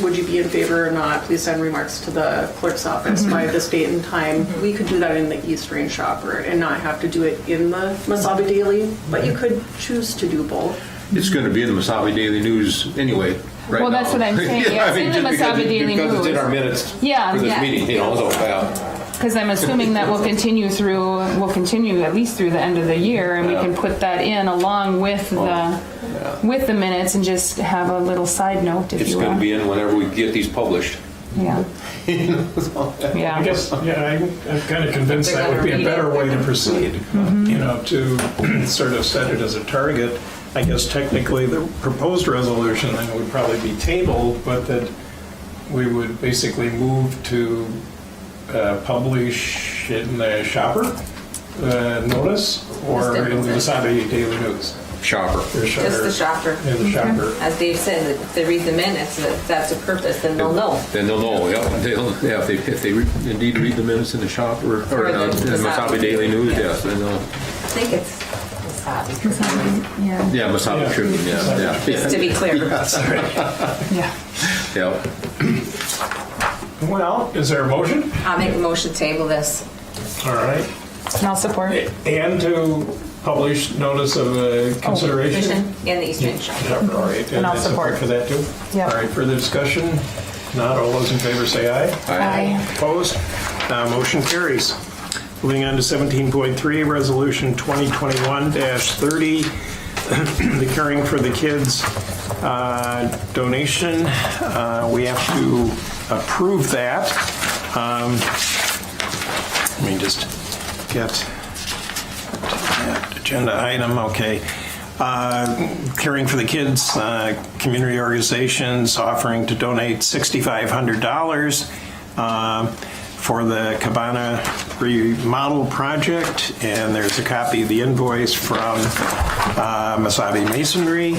would you be in favor or not, please send remarks to the clerk's office by this date and time. We could do that in the East Range Shopper and not have to do it in the Mesabi Daily, but you could choose to do both. It's going to be in the Mesabi Daily News anyway. Right Well, that's now. what I'm saying. Yeah, it's in the just Mesabi Daily because it's in News. our minutes Yeah. for this Yeah. meeting, you know, so, yeah. Because I'm assuming that will continue at least through the end of the year, and we can put that in along with the minutes and just have a little side note, if It's you will. going to be in whenever we get these published. Yeah. I Yeah. guess, yeah, I'm kind of convinced that would be a better way to proceed, you know, to sort of set it as a target. I guess technically the proposed resolution then would probably be tabled, but that we would basically move to publish in the Shopper notice or in the Mesabi Daily News. Shopper. Just the shopper. In the Shopper. As Dave said, if they read the minutes, that's a purpose, then they'll know. Then they'll know, yeah. If they indeed read the minutes in the Shopper or in the Mesabi Daily News, yes, then they'll. I think it's Wasabi. Yeah. Yeah, Mesabi Yeah. Tribune, yeah. Just to be clear. Yeah. Yeah. Well, is there a motion? I'll make a motion to table this. All right. And I'll support. And to publish notice of consideration? Commission in the East Range. Yep, all right. And I'll support. For that too? Yep. All right, further discussion? Not all those in favor say aye. Aye. Opposed? Motion carries. Moving on to 17.3, Resolution 2021-30, the Caring for the Kids donation. We have to approve that. Let me just get to that agenda item. Okay. Caring for the Kids, community organizations offering to donate $6,500 for the Cabana remodel project, and there's a copy of the invoice from Mesabi Masonry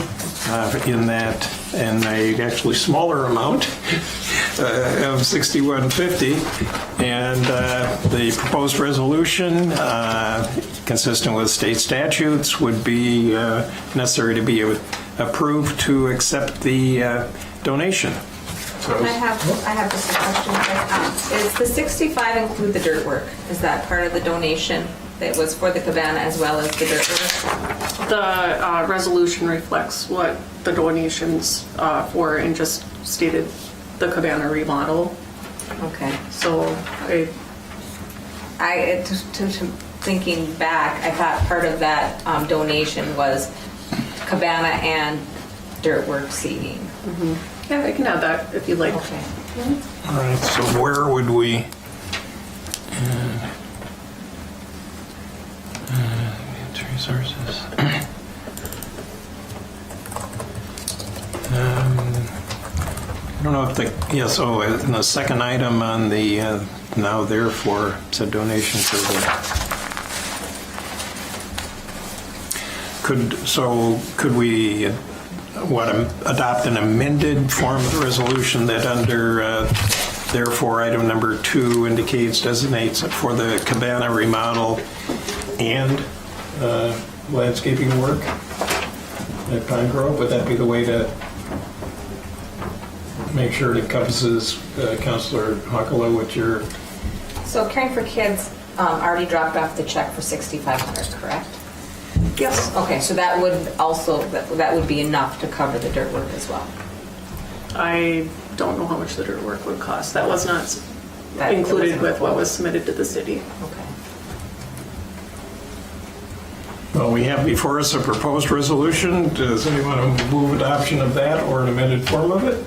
in that, and a actually smaller amount of $61.50, and the proposed resolution, consistent with state statutes, would be necessary to be approved to accept the donation. I have just a question. Is the 65 include the dirt work? Is that part of the donation that was for the cabana as well as the dirt work? The resolution reflects what the donations for and just stated the cabana remodel. Okay. So Thinking back, I thought part of that donation was cabana and dirt work seating. yeah, I can add that if you'd like. Okay. All right, so where would we? Resources. I don't know if in the second item on the now therefore it's a donation for the. Could we adopt an amended form of the resolution that under therefore item number 2 designates for the cabana remodel and landscaping work at Pine Grove? Would that be the way to make sure it encompasses Councilor Huckala with your? So Caring for Kids already dropped off the check for $6,500, correct? Yes. Okay, so that would also, that would be enough to cover the dirt work as well. I don't know how much the dirt work would cost. That was not That included wasn't with what was submitted to the city. Okay. Well, we have before us a proposed resolution. Does anyone want to move adoption of that or an amended form of it?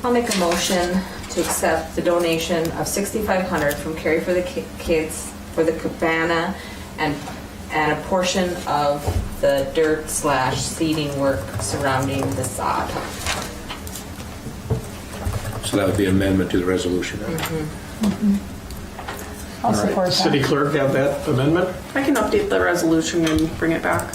I'll make a motion to accept the donation of $6,500 from Caring for the Kids for the cabana and a portion of the dirt / seeding work surrounding the sod. So that would be amendment to the resolution. I'll support City that. Clerk, have that amendment? I can update the resolution and bring it back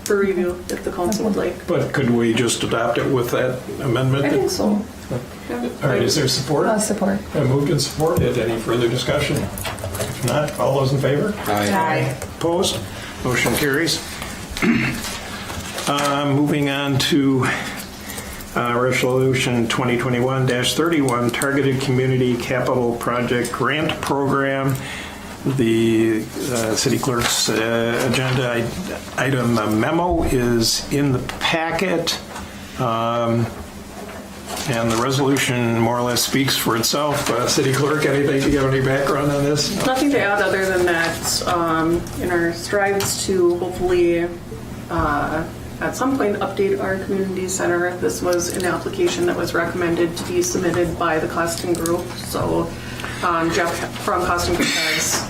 for review if the council would like. But could we just adopt it with that amendment? I think so. All right, is there support? I'll support. Moved and supported. Any further discussion? If not, all those in favor? Aye. Opposed? Motion carries. Moving on to Resolution 2021-31, Targeted Community Capital Project Grant Program. The city clerk's agenda item memo is in the packet. And the resolution more or less speaks for itself. City clerk, anything? Do you have any background on this? Nothing to add other than that in our strides to hopefully at some point update our community center. This was an application that was recommended to be submitted by the Costin Group. So Jeff from Costin Group has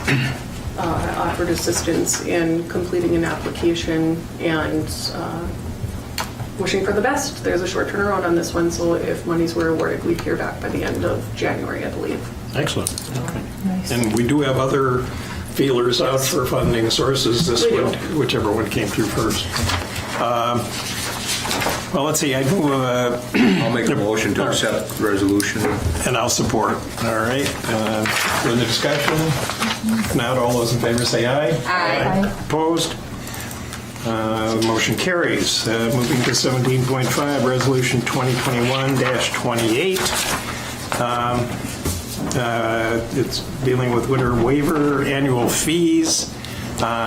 offered assistance in completing an application and wishing for the best. There's a short turnaround on this one, so if monies were awarded, we'd hear back by the end of January, I believe. Excellent. Okay. Nice. And we do have other feelers out for funding sources. This would, whichever one came through first. Well, let's see. I'll make a motion to accept the resolution. And I'll support. All right. Further discussion? If not, all those in favor say aye. Aye. Opposed? Motion carries. Moving to 17.5, Resolution 2021-28. It's dealing with winter waiver, annual fees.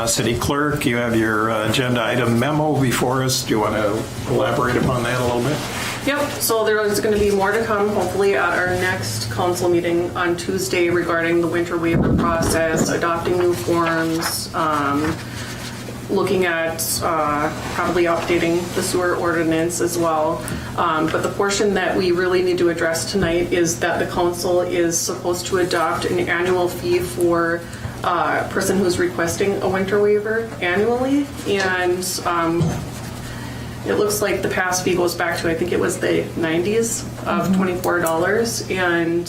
City Clerk, you have your agenda item memo before us. Do you want to elaborate upon that a little bit? Yep, so there is going to be more to come hopefully at our next council meeting on Tuesday regarding the winter waiver process, adopting new forms, looking at probably updating the sewer ordinance as well. But the portion that we really need to address tonight is that the council is supposed to adopt an annual fee for a person who's requesting a winter waiver annually. And it looks like the past fee goes back to, I think it was the 90s of $24. And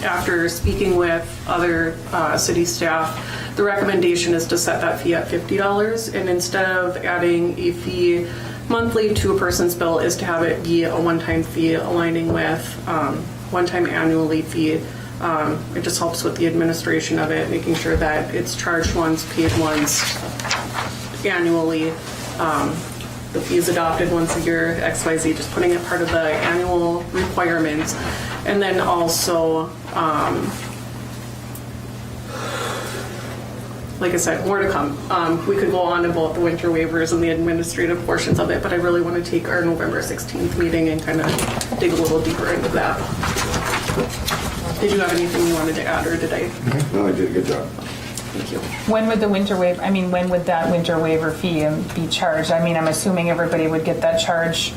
after speaking with other city staff, the recommendation is to set that fee at $50, and instead of adding a fee monthly to a person's bill is to have it be a one-time fee aligning with one-time annually fee. It just helps with the administration of it, making sure that it's charged once, paid once, annually. The fee is adopted once a year, XYZ, just putting it part of the annual requirements. And then also, like I said, more to come. We could go on about the winter waivers and the administrative portions of it, but I really want to take our November 16th meeting and kind of dig a little deeper into that. Did you have anything you wanted to add, or did I? No, I did a good job. Thank you. When would the winter waiver, when would that winter waiver fee be charged? I'm assuming everybody would get that charge,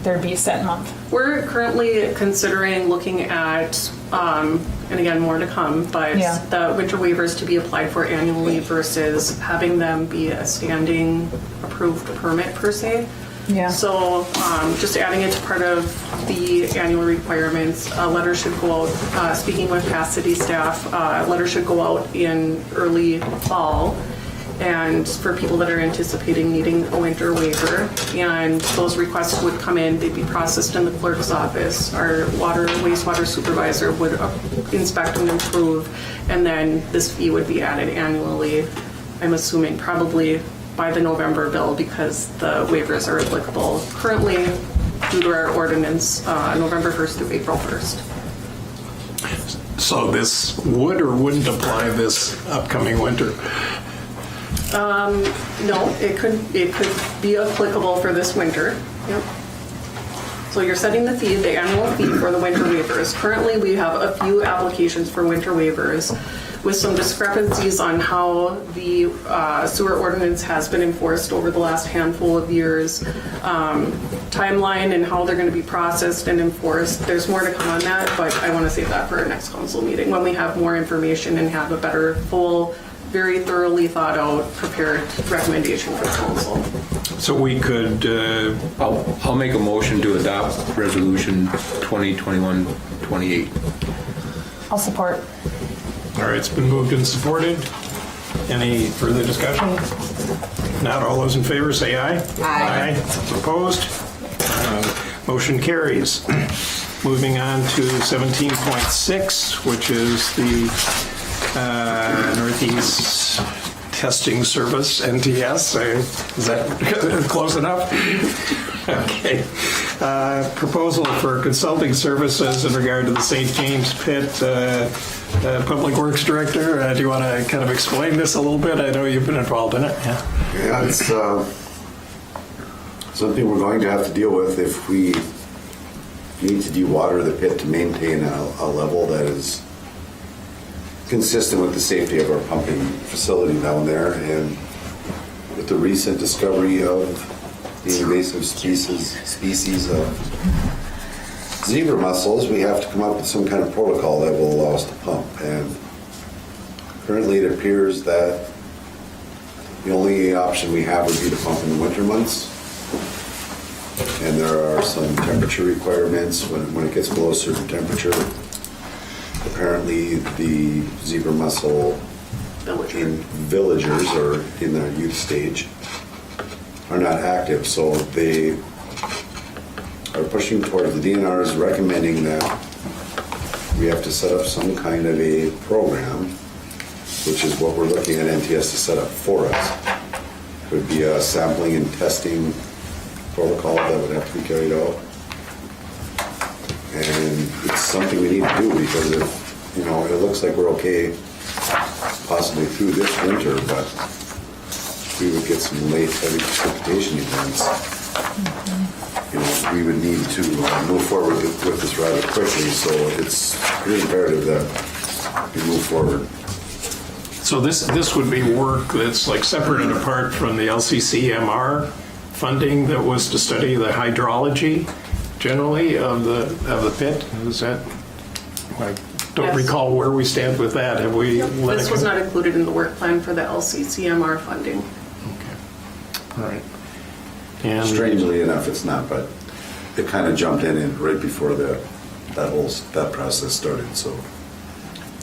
there'd be a set month. We're currently considering looking at, and again, more to come, but the winter waivers to be applied for annually versus having them be a standing approved permit per se. Yeah. So just adding it to part of the annual requirements, a letter should go out, speaking with past city staff, a letter should go out in early fall, and for people that are anticipating needing a winter waiver, and those requests would come in, they'd be processed in the clerk's office. Our wastewater supervisor would inspect and approve, and then this fee would be added annually, I'm assuming probably by the November bill, because the waivers are applicable currently due to our ordinance November 1st through April 1st. So this would or wouldn't apply this upcoming winter? No, it could be applicable for this winter. Yep. So you're setting the fee, the annual fee for the winter waivers. Currently, we have a few applications for winter waivers with some discrepancies on how the sewer ordinance has been enforced over the last handful of years, timeline and how they're going to be processed and enforced. There's more to come on that, but I want to save that for our next council meeting when we have more information and have a better, full, very thoroughly thought out, prepared recommendation for the council. So we could... I'll make a motion to adopt resolution 2021-28. I'll support. All right, it's been moved and supported. Any further discussion? If not, all those in favor say aye. Aye. Opposed? Motion carries. Moving on to 17.6, which is the Northeast Testing Service, NTS. Is that close enough? Okay. Proposal for consulting services in regard to the St. James Pit Public Works Director. Do you want to kind of explain this a little bit? I know you've been involved in it. Yeah, it's something we're going to have to deal with if we need to dewater the pit to maintain a level that is consistent with the safety of our pumping facility down there. And with the recent discovery of the invasive species of zebra mussels, we have to come up with some kind of protocol that will allow us to pump. And currently it appears that the only option we have would be to pump in the winter months. And there are some temperature requirements when it gets below a certain temperature. Apparently the zebra mussel villagers or in their youth stage are not active, so they are pushing towards the DNR is recommending that we have to set up some kind of a program, which is what we're looking at NTS to set up for us. It would be a sampling and testing protocol that would have to be carried out. And it's something we need to do because if, it looks like we're okay possibly through this winter, but we would get some late heavy precipitation events. We would need to move forward with this rather quickly, so it's pretty imperative that we move forward. So this would be work that's like separate and apart from the LCCMR funding that was to study the hydrology generally of the pit. Is that? I don't Yes. recall where we stand with that. Have we? This was not included in the work plan for the LCCMR funding. Okay. All right. And Strangely enough, it's not, but it kind of jumped in right before that process started. So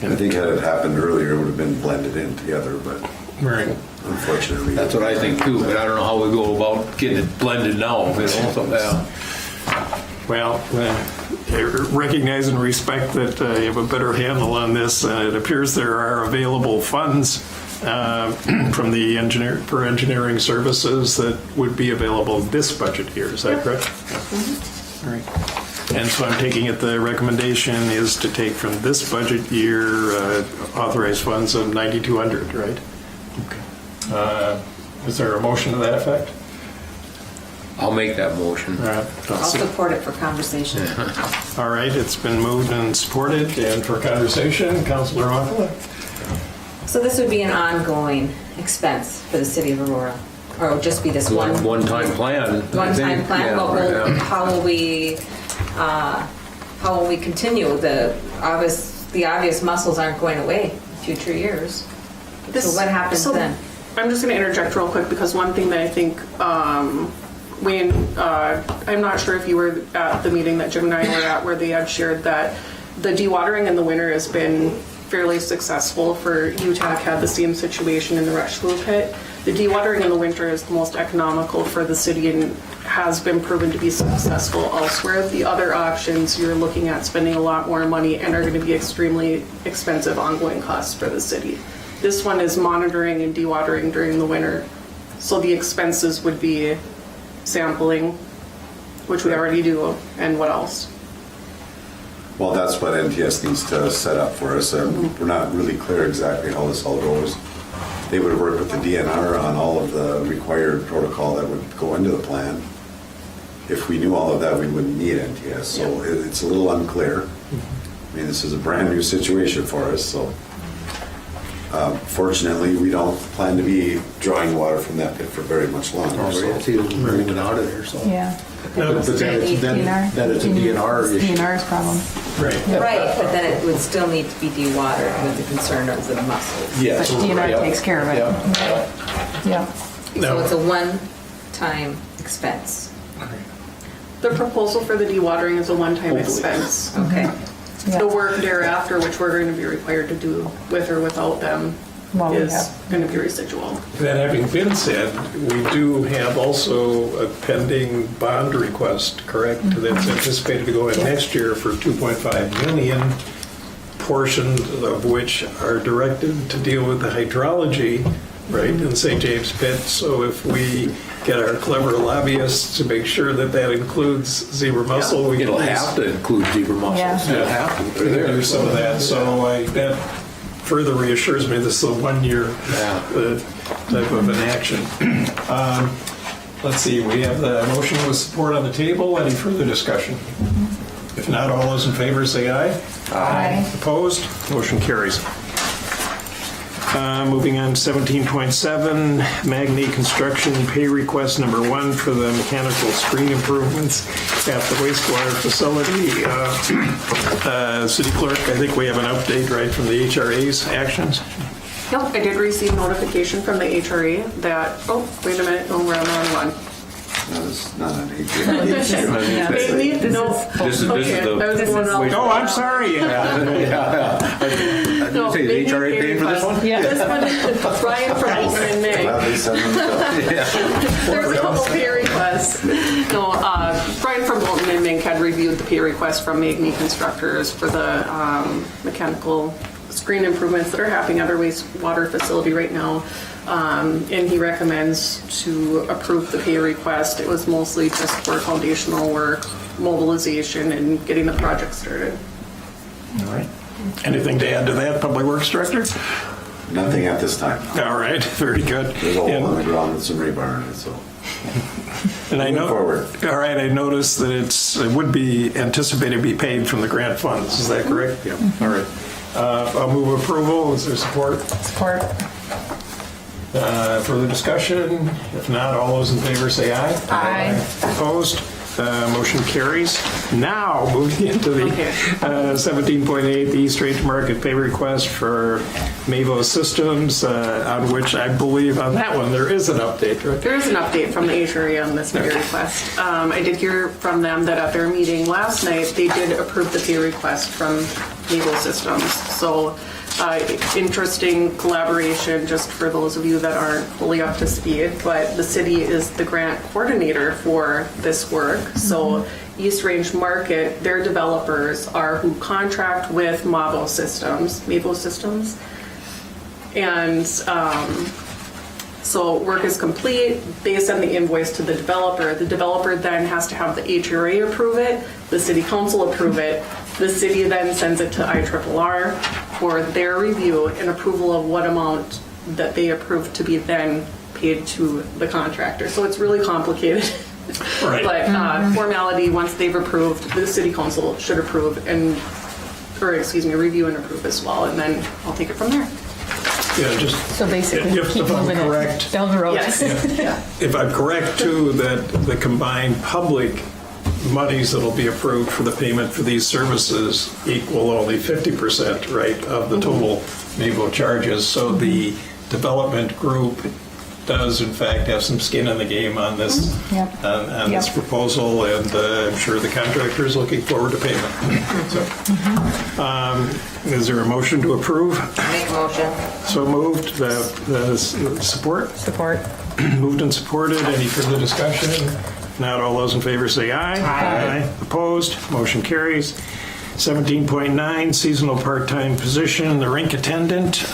I think had it happened earlier, it would have been blended in together, but right. unfortunately. That's what I think too, but I don't know how we go about getting it blended now. Well, recognize and respect that you have a better handle on this. It appears there are available funds from the engineering services that would be available this budget year. Is that correct? Mm-hmm. All right. And so I'm taking it the recommendation is to take from this budget year authorized funds of $9,200, right? Okay. Is there a motion to that effect? I'll make that motion. All right. I'll support it for conversation. All right, it's been moved and supported, and for conversation, Councilor Aurora. So this would be an ongoing expense for the city of Aurora, or it would just be this One-time plan. one-time plan? Yeah, But right now. how will we continue? The obvious mussels aren't going away in future years. So what happens then? I'm just going to interject real quick because one thing that I think, Wayne, I'm not sure if you were at the meeting that Jim and I were at where they had shared that the dewatering in the winter has been fairly successful for UTAC had the same situation in the Rushville pit. The dewatering in the winter is the most economical for the city and has been proven to be successful elsewhere. The other options, you're looking at spending a lot more money and are going to be extremely expensive ongoing costs for the city. This one is monitoring and dewatering during the winter. So the expenses would be sampling, which we already do, and what else? Well, that's what NTS needs to set up for us. We're not really clear exactly how this all goes. They would work with the DNR on all of the required protocol that would go into the plan. If we knew all of that, we wouldn't need NTS. So it's a little unclear. I mean, this is a brand new situation for us. So fortunately, we don't plan to be drawing water from that pit for very much longer. So. Moving out of there, so. Yeah. No, Then it's a DNR issue. DNR's problem. Right. Right, but then it would still need to be dewatered with the concern of the mussels. But DNR takes care of it. Yeah. So it's a one-time expense. The proposal for the dewatering is a one-time expense. Okay. The work thereafter, which we're going to be required to do with or without them, is going to be residual. That having been said, we do have also a pending bond request, correct? That's anticipated to go in next year for $2.5 million, portions of which are directed to deal with the hydrology right, in St. James Pit. So if we get our clever lobbyists to make sure that that includes zebra mussel, we It'll can have to include zebra mussels. Yeah. It'll have to. They're there. do some of that. So that further reassures me this is a 1 year type of an action. Let's see, we have the motion with support on the table. Any further discussion? If not, all those in favor say aye. Aye. Opposed? Motion carries. Moving on to 17.7, Magni Construction Pay Request number 1 for the mechanical screen improvements at the wastewater facility. City Clerk, I think we have an update, right, from the HRA's actions? Nope, I did receive notification from the HRA that, oh, wait a minute, oh, we're on the wrong one. No, it's not an They need, no, This is okay, the- I was going wrong. Oh, I'm sorry. Did No, you say the Magni HRA pay paying for this request. one? Yeah. This one, Brian from Open in May. There's a couple pay requests. No, Brian from Bolton and Mink had reviewed the pay request from Magni Constructors for the mechanical screen improvements that are happening at our wastewater facility right now. And he recommends to approve the pay request. It was mostly just for foundational work, mobilization, and getting the project started. All right. Anything to add to that, Public Works Director? Nothing at this time. All right, very good. There's a hole And- on the ground with some rebar in it, so. And I know, Moving forward. all right, I noticed that it would be anticipated to be paid from the grant funds. Is that correct? Yeah. All right. I'll move approval. Is there support? Support. Further discussion? If not, all those in favor say aye. Aye. Opposed? Motion carries. Now, moving into the 17.8, the East Range Market pay request for Mavo Systems, on which I believe on that one there is an update, right? There is an update from the HRA on this pay request. I did hear from them that at their meeting last night, they did approve the pay request from Naval Systems. So interesting collaboration just for those of you that aren't fully up to speed, but the city is the grant coordinator for this work. So East Range Market, their developers are who contract with Mavo Systems. And so work is complete, they send the invoice to the developer. The developer then has to have the HRA approve it, the city council approve it. The city then sends it to IRRR for their review and approval of what amount that they approve to be then paid to the contractor. So it's really complicated. Right. But formality, once they've approved, the city council should approve review and approve as well. And then I'll take it from there. Yeah, just. So basically, If keep I'm moving correct. it down the road. Yes. If I'm correct too, that the combined public monies that'll be approved for the payment for these services equal only 50%, right, of the total Mavo charges. So the development group does in fact have some skin in the game on this, Yep. on this Yep. proposal, and I'm sure the contractor is looking forward to payment. So, is there a motion to approve? Make a motion. So moved. Support? Support. Moved and supported. Any further discussion? Not all those in favor say aye. Aye. Opposed? Motion carries. 17.9, seasonal part-time position, the rink attendant.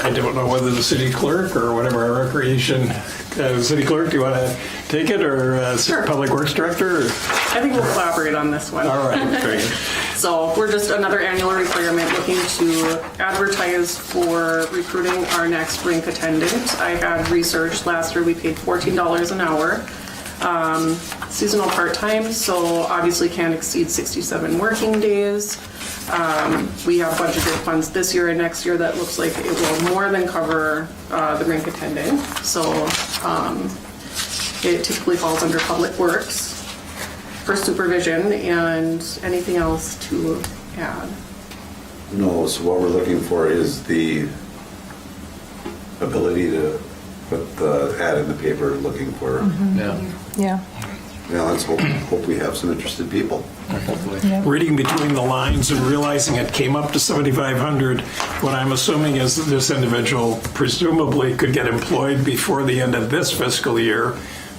I don't know whether the city clerk or whatever our recreation, city clerk, do you want to take it, or Sure. Public Works Director? Or? I think we'll collaborate on this one. All right, very good. So we're just another annual requirement looking to advertise for recruiting our next rink attendant. I had researched last year, we paid $14 an hour. Seasonal part-time, so obviously can't exceed 67 working days. We have budgeted funds this year and next year that looks like it will more than cover the rink attendant. So it typically falls under Public Works for supervision. And anything else to add? No, so what we're looking for is the ability to put the ad in the paper looking for, Yeah. Yeah. let's hope we have some interested people. Reading between the lines and realizing it came up to 7,500, what I'm assuming is that this individual presumably could get employed before the end of this fiscal year.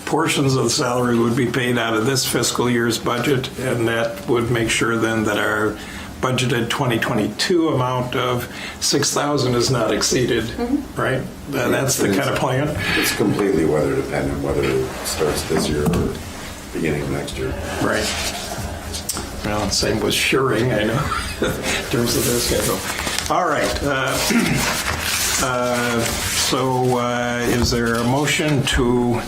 Portions of the salary would be paid out of this fiscal year's budget, and that would make sure then that our budgeted 2022 amount of $6,000 is not exceeded, right? That's the kind of plan? It's completely weather dependent, whether it starts this year or beginning of next year. Right. Well, same with Shearing, I know, in terms of their schedule. All right. So is there a motion to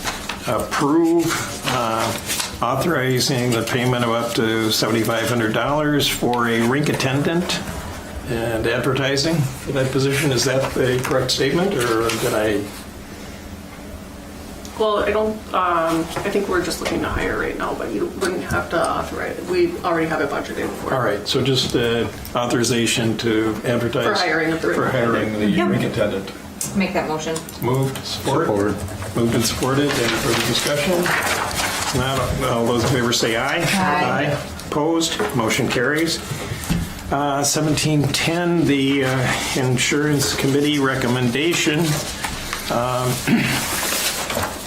approve authorizing the payment of up to $7,500 for a rink attendant and advertising for that position? Is that the correct statement, or did I? Well, I think we're just looking to hire right now, but you wouldn't have to authorize it. We already have it budgeted for. All right, so just authorization to advertise. For hiring of the rink hiring the rink attendant. Make that motion. Moved, support? Moved and supported. Any further discussion? Not all those in favor say aye. Aye. Opposed? Motion carries. 1710, the Insurance Committee recommendation.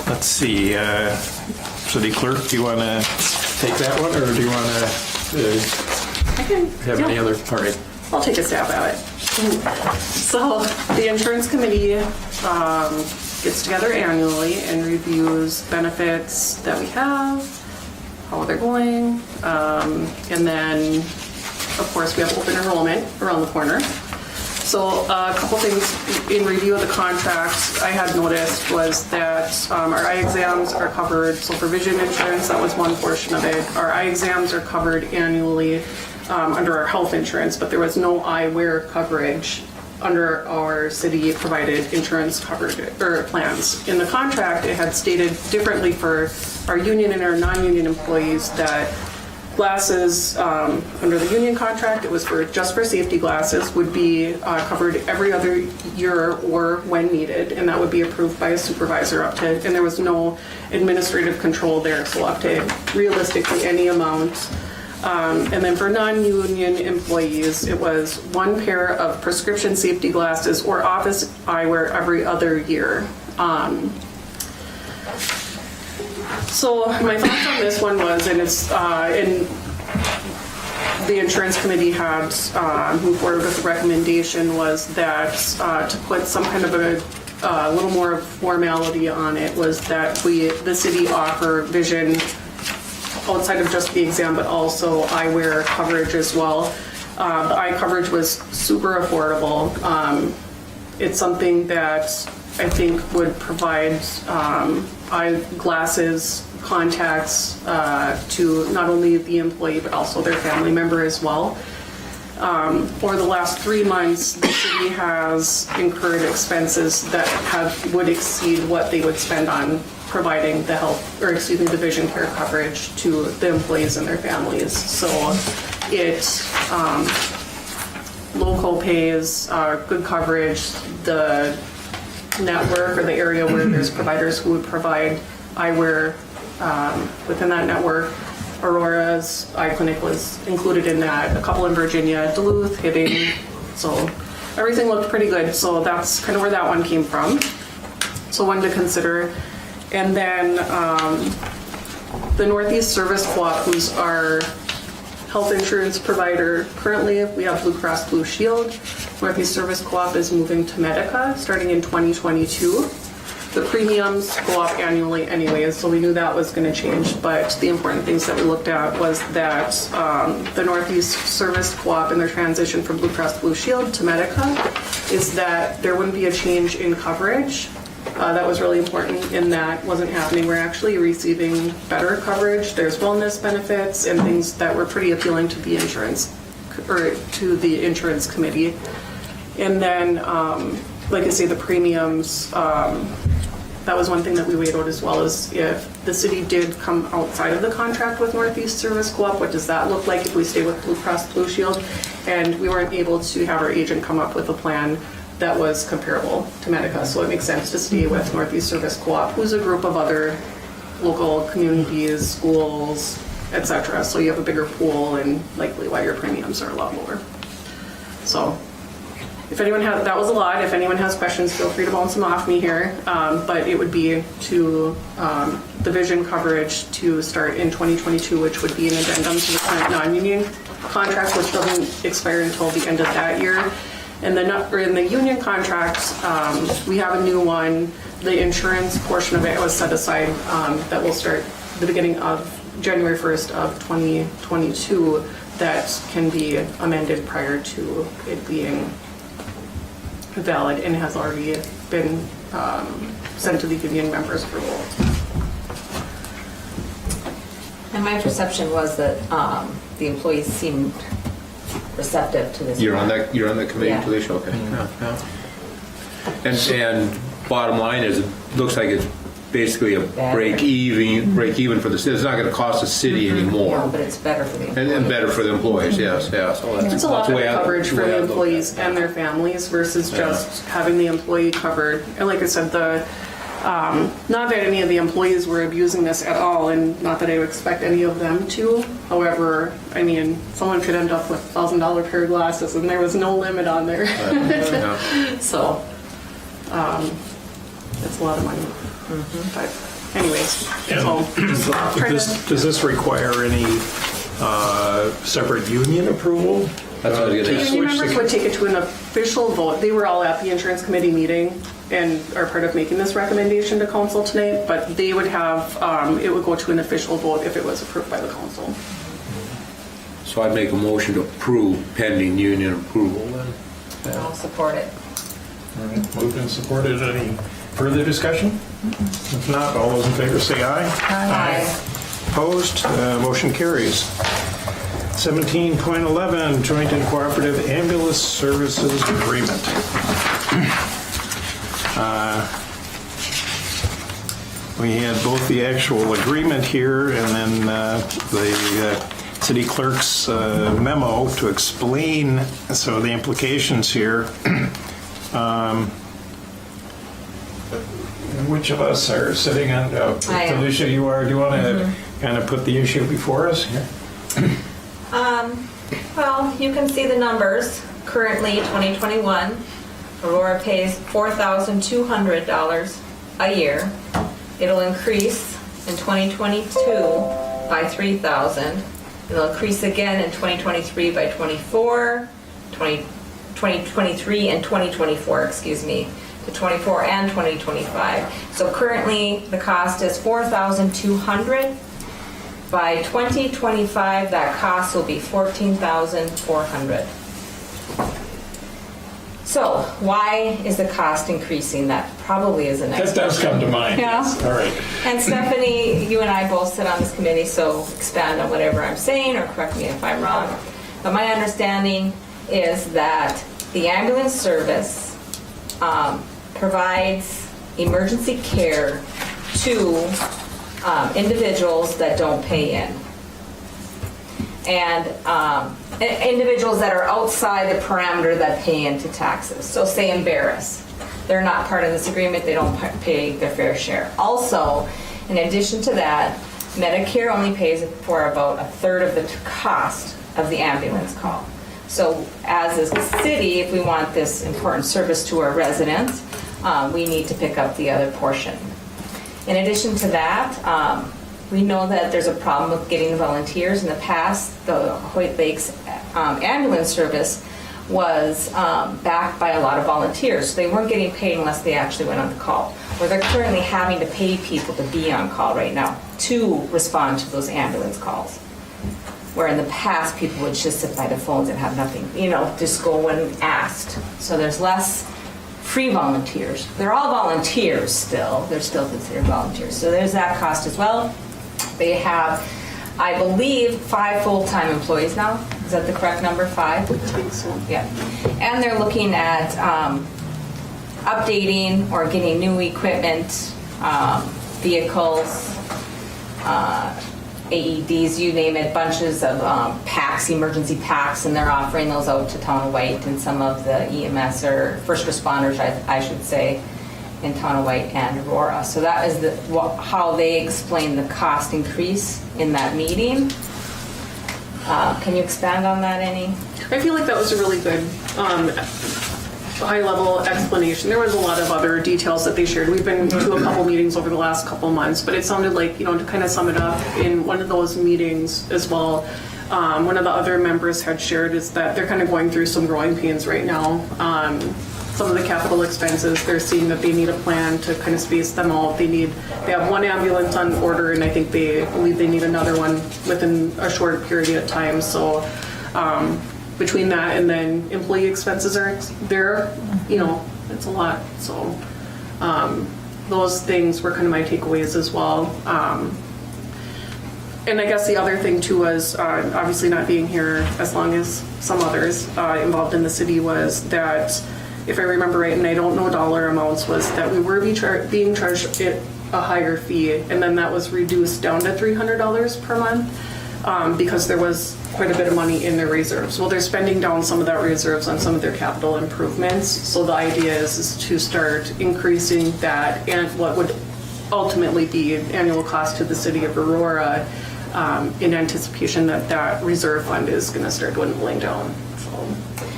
Let's see, City Clerk, do you want to take that one, or do you want to have any other? All right. I'll take a stab at it. So the insurance committee gets together annually and reviews benefits that we have, how they're going, and then, of course, we have open enrollment around the corner. So a couple things in review of the contract I had noticed was that our eye exams are covered, so for vision insurance, that was one portion of it. Our eye exams are covered annually under our health insurance, but there was no eyewear coverage under our city provided insurance coverage or plans. In the contract, it had stated differently for our union and our non-union employees that glasses under the union contract, it was just for safety glasses, would be covered every other year or when needed, and that would be approved by a supervisor up to, and there was no administrative control there, so up to realistically any amount. And then for non-union employees, it was one pair of prescription safety glasses or office eyewear every other year. So my thoughts on this one was, and it's in the insurance committee had moved forward with the recommendation, was that to put some kind of a little more formality on it, was that the city offer vision outside of just the exam, but also eyewear coverage as well. The eye coverage was super affordable. It's something that I think would provide eyeglasses, contacts to not only the employee, but also their family member as well. For the last 3 months, the city has incurred expenses that would exceed what they would spend on providing the vision care coverage to the employees and their families. So low co-pays, good coverage, the network or the area where there's providers who would provide eyewear within that network. Aurora's eye clinic was included in that, a couple in Virginia, Duluth, Hibbing, so everything looked pretty good. So that's kind of where that one came from. So one to consider. And then the Northeast Service Co-op, who's our health insurance provider. Currently, we have Blue Cross Blue Shield. Northeast Service Co-op is moving to Medica starting in 2022. The premiums go up annually anyways, so we knew that was going to change. But the important things that we looked at was that the Northeast Service Co-op in their transition from Blue Cross Blue Shield to Medica is that there wouldn't be a change in coverage. That was really important, and that wasn't happening. We're actually receiving better coverage. There's wellness benefits and things that were pretty appealing to the insurance committee. And then, like I say, the premiums. That was one thing that we weighed out as well, as if the city did come outside of the contract with Northeast Service Co-op, what does that look like if we stay with Blue Cross Blue Shield? And we weren't able to have our agent come up with a plan that was comparable to Medica, so it makes sense to stay with Northeast Service Co-op, who's a group of other local communities, schools, etc. So you have a bigger pool, and likely why your premiums are a lot lower. So if anyone has, that was a lot. If anyone has questions, feel free to bounce them off me here. But it would be to the vision coverage to start in 2022, which would be an addendum to the current non-union contract, which doesn't expire until the end of that year. And in the union contract, we have a new one. The insurance portion of it was set aside that will start the beginning of January 1st of 2022 that can be amended prior to it being valid and has already been sent to the union members for approval. And my perception was that the employees seemed receptive to this. You're on that committee, Yeah. Felicia? Okay. Yeah. And bottom line is, it looks like it's basically a break even for the city. It's not going to cost the city anymore. No, but it's better for the employees. And better for the employees, yes. So It's a lot the of way I- coverage for the way the I look employees at it. and their families versus just having the employee covered. And like I said, not that any of the employees were abusing this at all, and not that I would expect any of them to. However, I mean, someone could end up with $1,000 pair of glasses, and there was no limit on there. Yeah. So, it's a lot of money. But anyways, so just trying to. Does this require any separate union approval? That's what I was gonna ask. Union members would take it to an official vote. They were all at the insurance committee meeting and are part of making this recommendation to council tonight, but they would have, it would go to an official vote if it was approved by the council. So I'd make a motion to approve pending union approval then. I'll support it. All right, moved and supported. Any further discussion? If not, all those in favor say aye. Aye. Opposed? Motion carries. 17.11, Joint and Cooperative Ambulance Services Agreement. We had both the actual agreement here and then the city clerk's memo to explain some of the implications here. Which of us are sitting on? I am. Felicia, you are. Do you want to kind of put the issue before us here? Well, you can see the numbers. Currently, 2021, Aurora pays $4,200 a year. It'll increase in 2022 by $3,000. It'll increase again in 2023 by 2023 and 2024, excuse me, to 24 and 2025. So currently, the cost is $4,200. By 2025, that cost will be $14,400. So why is the cost increasing? That probably is the next That does come to mind. Yeah. Yes. All right. And Stephanie, you and I both sit on this committee, so expand on whatever I'm saying or correct me if I'm wrong. But my understanding is that the ambulance service provides emergency care to individuals that don't pay in. And individuals that are outside the parameter that pay into taxes. So say Embarrass. They're not part of this agreement, they don't pay their fair share. Also, in addition to that, Medicare only pays for about a third of the cost of the ambulance call. So as a city, if we want this important service to our residents, we need to pick up the other portion. In addition to that, we know that there's a problem with getting volunteers. In the past, the Hoyt Lakes ambulance service was backed by a lot of volunteers. So they weren't getting paid unless they actually went on the call. Well, they're currently having to pay people to be on call right now to respond to those ambulance calls. Where in the past, people would just sit by the phones and have nothing, just go when asked. So there's less free volunteers. They're all volunteers still. They're still considered volunteers. So there's that cost as well. They have, I believe, 5 full-time employees now. Is that the correct number, 5? I think so. Yeah. And they're looking at updating or getting new equipment, vehicles, AEDs, you name it, bunches of packs, emergency packs, and they're offering those out to Town of White and some of the EMS or first responders, I should say, in Town of White and Aurora. So that is how they explain the cost increase in that meeting. Can you expand on that any? I feel like that was a really good high-level explanation. There was a lot of other details that they shared. We've been to a couple meetings over the last couple months, but it sounded like, to kind of sum it up, in one of those meetings as well, one of the other members had shared is that they're kind of going through some growing pains right now. Some of the capital expenses, they're seeing that they need a plan to kind of space them out. They have one ambulance on order, and I think they believe they need another one within a short period of time. So between that and then employee expenses are there, it's a lot. So those things were kind of my takeaways as well. And I guess the other thing too was obviously not being here as long as some others involved in the city was that, if I remember right, and I don't know dollar amounts, was that we were being charged a higher fee, and then that was reduced down to $300 per month because there was quite a bit of money in their reserves. Well, they're spending down some of that reserves on some of their capital improvements. So the idea is to start increasing that and what would ultimately be an annual cost to the city of Aurora in anticipation that that reserve fund is going to start dwindling down. So.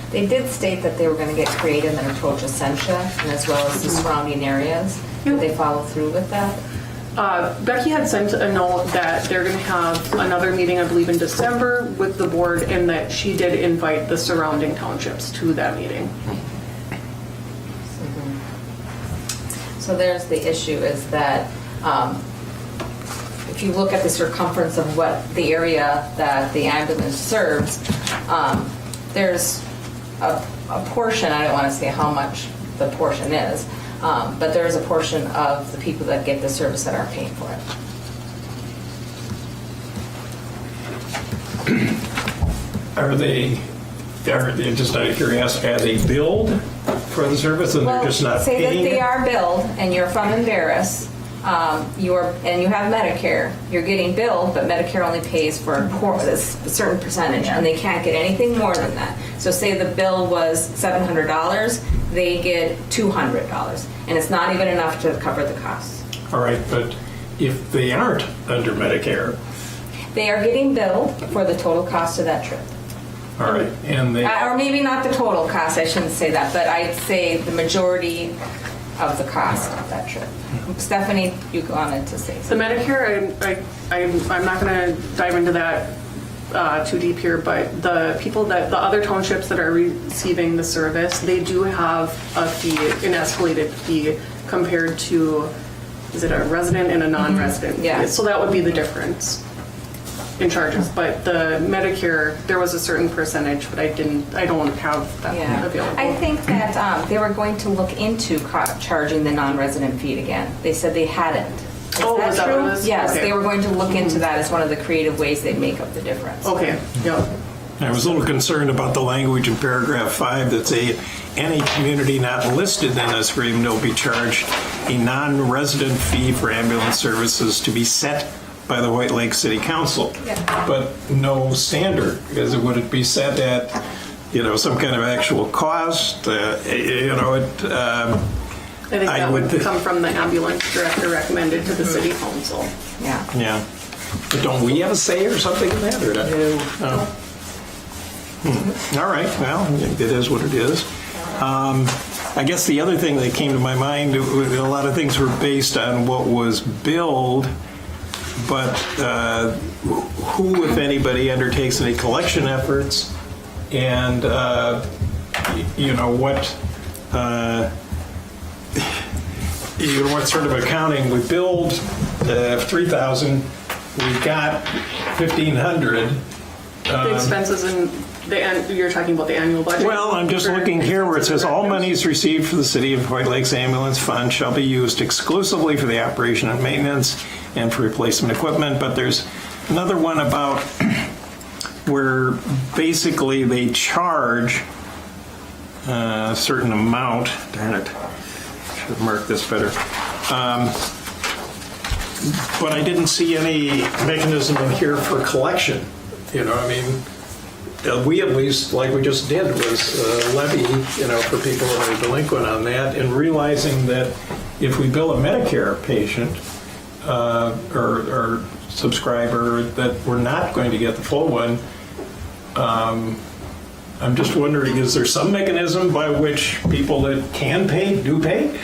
They did state that they were going to get creative in approach Essentia and as well as the surrounding areas. Did they follow through with that? Becky had sent a note that they're going to have another meeting, I believe, in December with the board, and that she did invite the surrounding townships to that meeting. So there's the issue is that if you look at the circumference of what the area that the ambulance serves, there's a portion, I don't want to say how much the portion is, but there is a portion of the people that get the service that aren't paying for it. Are they just out of curiosity, are they billed for the service and they're just not say paying that they it? are billed and you're from Embarrass, and you have Medicare, you're getting billed, but Medicare only pays for a certain percentage, and they can't get anything more than that. So say the bill was $700, they get $200, and it's not even enough to cover the costs. All right, but if they aren't under Medicare, They are getting billed for the total cost of that trip. all right, and they... Or maybe not the total cost, I shouldn't say that, but I'd say the majority of the cost of that trip. Stephanie, you wanted to say The something. Medicare, I'm not going to dive into that too deep here, but the other townships that are receiving the service, they do have a fee, an escalated fee compared to, is it a resident and a non-resident? Yeah. So that would be the difference in charges. But the Medicare, there was a certain percentage, but I don't have that available. I think that they were going to look into charging the non-resident fee again. They said they hadn't. Is that is that true? what it is? Yes, Okay. they were going to look into that as one of the creative ways they make up the difference. Okay, yep. I was a little concerned about the language in paragraph 5 that say any community not listed in this agreement will be charged a non-resident fee for ambulance services to be set by the White Lake City Council. Yeah. But no standard, because would it be set at, some kind of actual cost? I think that would come from the ambulance director recommended to the city council. Yeah. Yeah. But don't we have a say or something in that? Or no? All right. Well, it is what it is. I guess the other thing that came to my mind, a lot of things were based on what was billed, but who, if anybody, undertakes any collection efforts, and what sort of accounting? We billed $3,000, we got $1,500. The expenses and you're talking about the annual budget? Well, I'm just looking here where it says all monies received for the City of White Lakes Ambulance Fund shall be used exclusively for the operation and maintenance and for replacement equipment. But there's another one about where basically they charge a certain amount. Darn it. Should have marked this better. But I didn't see any mechanism in here for collection. We at least, like we just did, was levy, for people that are delinquent on that, and realizing that if we bill a Medicare patient or subscriber, that we're not going to get the full one. I'm just wondering, is there some mechanism by which people that can pay do pay?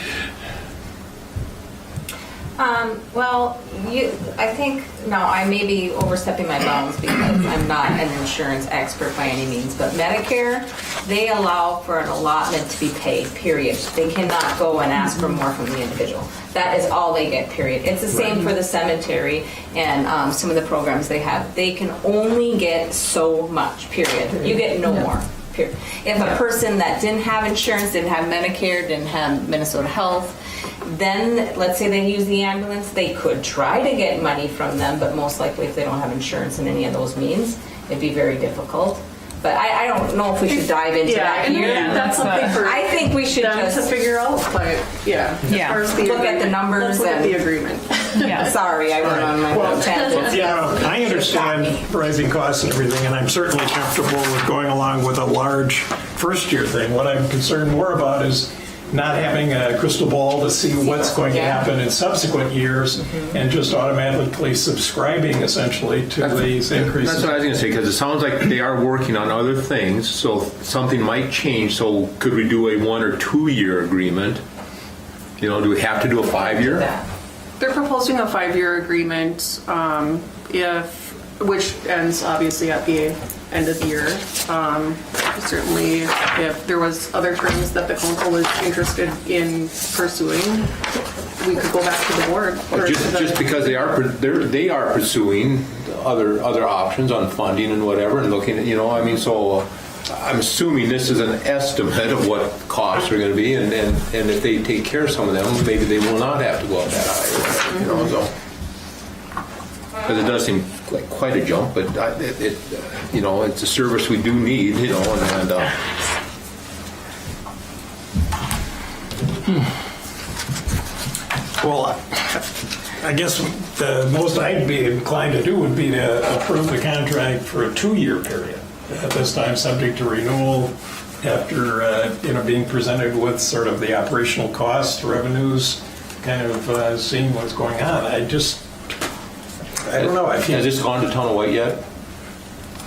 Well, I think, no, I may be overstepping my bounds because I'm not an insurance expert by any means, but Medicare, they allow for an allotment to be paid, period. They cannot go and ask for more from the individual. That is all they get, period. It's the same for the cemetery and some of the programs they have. They can only get so much, period. You get no more. Period. If a person that didn't have insurance, didn't have Medicare, didn't have Minnesota Health, then let's say they use the ambulance, they could try to get money from them, but most likely if they don't have insurance in any of those means, it'd be very difficult. But I don't know if we should dive into that and here. that's something for I think we should them just to figure out, but Yeah. as far as the Look at the agreement, numbers let's look at and- the agreement. Yeah. Sorry, I went on my Well, tangent. you know, I Stop me. understand rising costs and everything, and I'm certainly comfortable with going along with a large first-year thing. What I'm concerned more about is not having a crystal ball to see what's going to Yeah. happen in subsequent years and just automatically subscribing essentially to these increases. That's what I was going to say, because it sounds like they are working on other things, so something might change. So could we do a 1 or 2 year agreement? You know, do we have to do a 5 year? That. They're proposing a 5-year agreement, which ends obviously at the end of the year. Certainly, if there was other terms that the council was interested in pursuing, we could go back to the board. or to the- Just because they are pursuing other options on funding and whatever, and looking at, you know, I mean, so I'm assuming this is an estimate of what costs are going to be, and if they take care of some of them, maybe they will not have to go up that high or whatever, you know, so. Because it does seem like quite a jump, but you know, it's a service we do need, you know, and Well, I guess the most I'd be inclined to do would be to approve the contract for a 2-year period. At this time, subject to renewal after, being presented with sort of the operational costs, revenues, kind of seeing what's going on. I don't know. I feel has this gone to Town of White yet?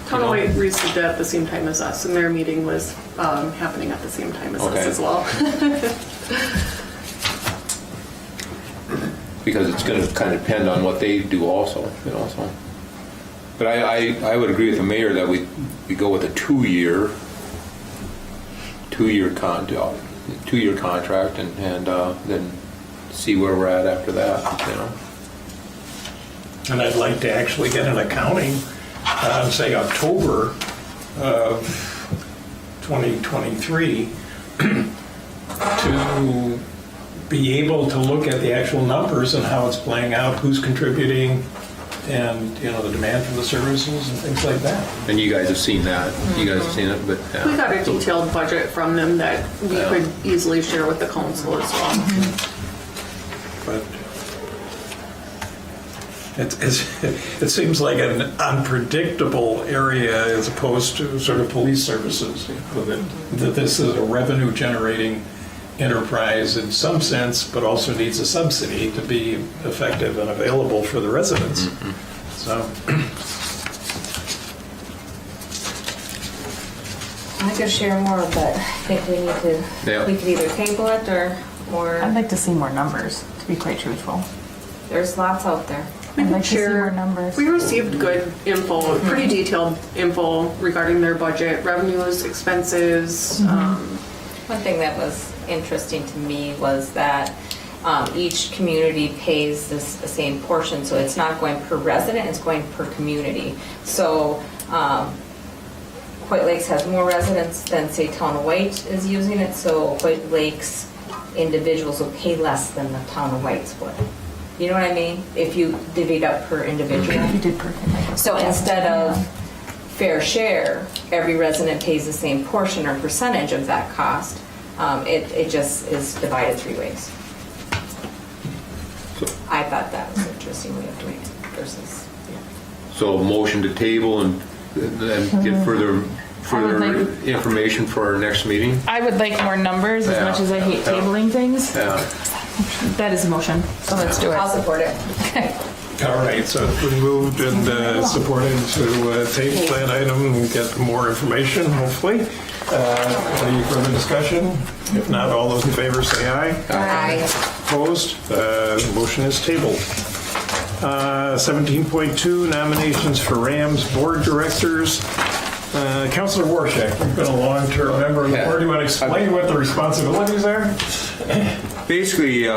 Town of White received it at the same time as us, and their meeting was happening at the same time as us Okay. as well. Because it's going to kind of depend on what they do also, you know, so. But I would agree with the mayor that we go with a 2-year contract and then see where we're at after that, you know. And I'd like to actually get an accounting, say October of 2023, to be able to look at the actual numbers and how it's playing out, who's contributing, and, you know, the demand for the services and things like that. And you guys have seen that. You guys have seen it, but yeah. We got a detailed budget from them that we could easily share with the council as well. But it seems like an unpredictable area as opposed to sort of police services. That this is a revenue generating enterprise in some sense, but also needs a subsidy to be effective and available for the residents. So I could share more, but I think we need to, Yeah. we could either table it or I'd like to see more numbers, to be quite truthful. there's lots out there. I'd like to see Share- more numbers. We received good info, pretty detailed info regarding their budget, revenues, expenses. One thing that was interesting to me was that each community pays the same portion, so it's not going per resident, it's going per community. So White Lakes has more residents than, say, Town of White is using it, so White Lakes individuals will pay less than the Town of White's would. You know what I mean? If you divvy it up per individual. You did per. So instead of fair share, every resident pays the same portion or percentage of that cost. It just is divided 3 ways. I thought that was an interesting way of doing it versus. So motion to table and get further information for our next meeting. I would like more numbers, as Yeah. much as I hate tabling things. Yeah. That is a motion, so let's do I'll it. support it. Okay. All right, so it's been moved and supported to table that item and get more information, hopefully. Any further discussion? If not, all those in favor say aye. Aye. Opposed? The motion is tabled. 17.2, nominations for Rams Board Directors. Councilor Warshak, you've been a long-term member of the board. Do you want to explain what the responsibilities are? Basically,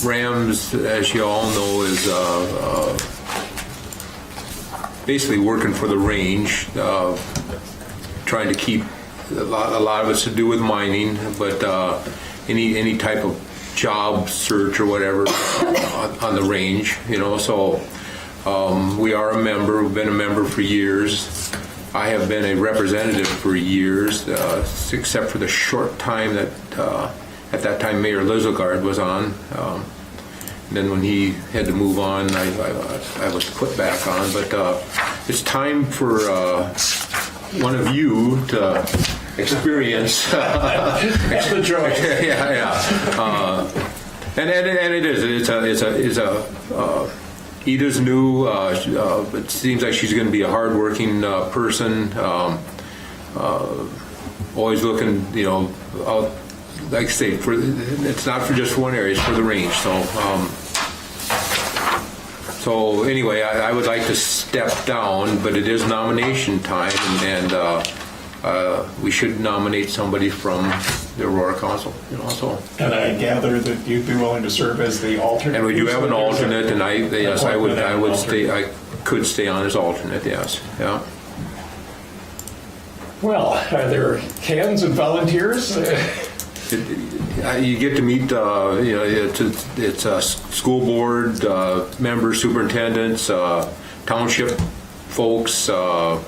Rams, as you all know, is basically working for the range, trying to keep a lot of it's to do with mining, but any type of job search or whatever on the range, so we are a member. We've been a member for years. I have been a representative for years, except for the short time that at that time Mayor Lizogard was on. Then when he had to move on, I was put back on. But it's time for one of you to experience the joy. And it is. It's a Ida's new. It seems like she's going to be a hardworking person. Always looking, out. Like I say, it's not for just one area; it's for the range. So anyway, I would like to step down, but it is nomination time, and we should nominate somebody from the Aurora Council. So. And I gather that you'd be willing to serve as the alternate. And we do have an alternate, and I would stay. I could stay on as alternate. Yes. Yeah. Well, are there cans and volunteers? You get to meet, it's a school board members, superintendents, township folks, and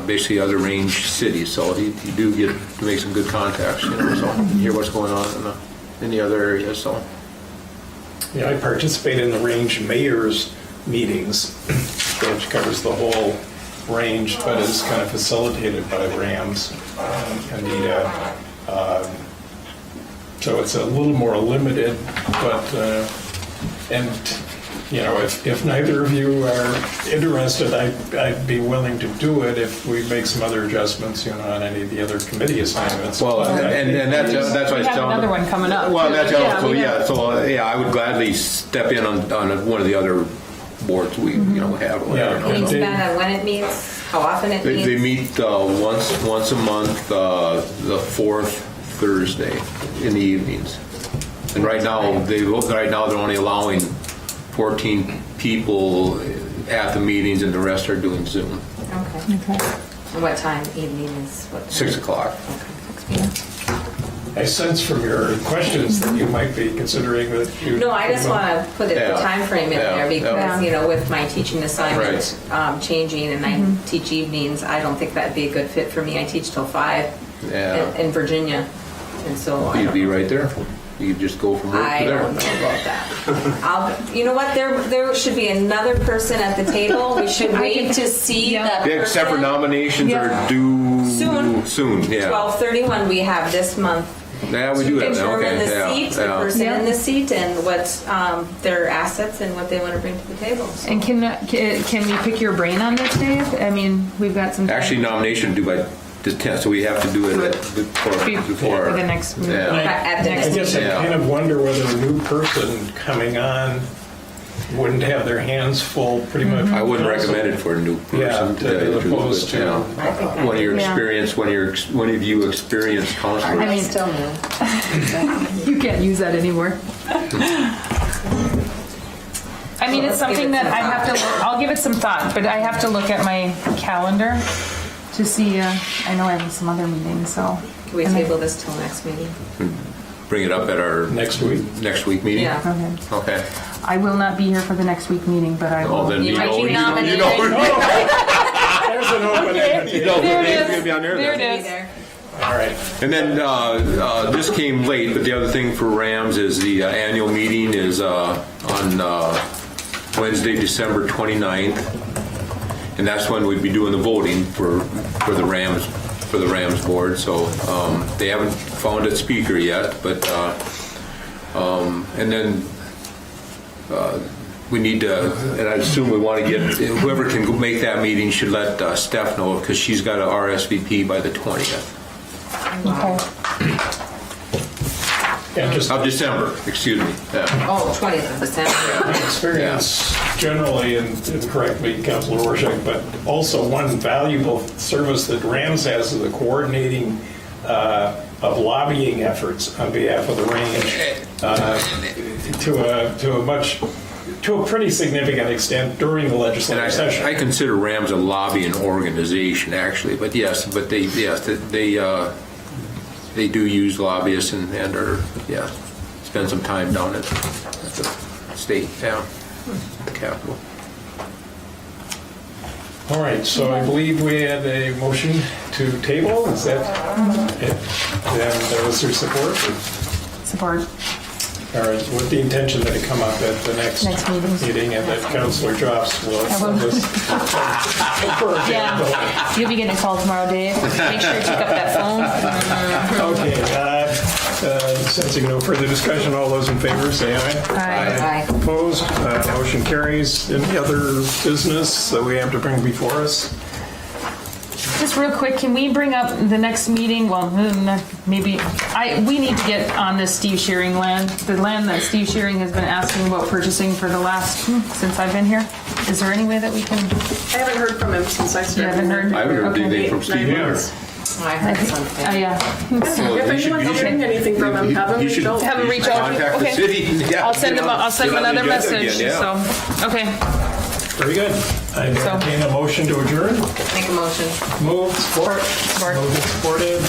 basically other range cities. So you do get to make some good contacts, so hear what's going on in the other areas. So. Yeah, I participate in the range mayor's meetings, which covers the whole range, but is kind of facilitated by Rams and Ida. So it's a little more limited, but if neither of you are interested, I'd be willing to do it if we make some other adjustments, on any of the other committee assignments. Well, and that's what I was We have telling. another one coming up. Well, that's also, Yeah, So I would gladly step in on one of the other boards we have. Yeah. Can you expand on when it meets, how often it meets? They meet once a month, the fourth Thursday in the evenings. And right now they're only allowing 14 people at the meetings, and the rest are doing Zoom. Okay. And what time evening is what? 6 o'clock. Okay. 6 p.m. I sense from your questions that you might be considering that you... No, I just want to put the time frame in there because, Yeah. with my teaching assignment changing and I teach evenings, I don't think that'd be a good fit for me. I teach till 5 in Virginia. And so You'd be right there. You could just go from work I to there. don't know about that. You know what? There should be another person at the table. We should wait to see the Except for person. nominations are due soon. Yeah. 12/31 we have this month. Yeah, we do have that. Determine Okay. the seat, the person in the seat, and what their assets and what they want to bring to the table. So. And can we pick your brain on this, Dave? I mean, we've got some time. Actually, nomination due by the 10th, so we have to do it before. For the next meeting. Yeah. At the Next next I guess I Yeah. kind of wonder whether a new person coming on wouldn't have their hands full pretty much. I wouldn't recommend it for a new person. Yeah, to tell you the as truth, opposed but, to- one of your Yeah. experience, one of you experienced counselors. I mean, still new. you can't use that anymore. I mean, it's something that I have to. I'll give it some thought, but I have to look at my calendar to see. I know I have some other meetings, so. Can we table this till next meeting? Bring it up at our Next week. meeting. Yeah. Okay. Okay. I will not be here for the next week meeting, but I will. Oh, then You might be you nominated. know, There's an open invitation. Dave's There it gonna is. be on there There then. it is. All right. And then this came late, but the other thing for Rams is the annual meeting is on Wednesday, December 29th, and that's when we'd be doing the voting for the Rams board. So they haven't found a speaker yet, but and then we need to, and I assume we want to get, whoever can make that meeting should let Steph know, because she's got an RSVP by the 20th And just of December, excuse me. Yeah. Oh, 20th of December. experience generally, and correct me, Councilor Rorschach, but also one valuable service that RAMS has is the coordinating of lobbying efforts on behalf of the range to a pretty significant extent during the And legislative session. I consider RAMS a lobbying organization, actually, but they do use lobbyists and are, spend some time down at the state town, the Capitol. All right, so I believe we had a motion to table. Is that it? Then was there support? Support. All right, with the intention that it come up at the next meeting and that Councilor Jofts will send us. Yeah, you'll be getting a call tomorrow, Dave. Make sure you pick up that phone. Okay, sensing no further discussion, all those in favor say aye. Aye. Opposed? Motion carries. Any other business that we have to bring before us? Just real quick, can we bring up the next meeting? Well, maybe we need to get on this Steve Shearing land, the land that Steve Shearing has been asking about purchasing for the last since I've been here. Is there any way that we can? I haven't heard from him since I started. You haven't heard? I haven't heard Okay. anything from Steve either. I heard something. Yeah. If anyone's hearing anything from him, have him reach out. Have him reach out. Contact the Okay. city. Yeah, I'll send get him. on- I'll send get him on the another agenda message. again, yeah. So, okay. Very good. I entertain a motion to adjourn. Make a motion. Moved, support. Support. Moved and supported.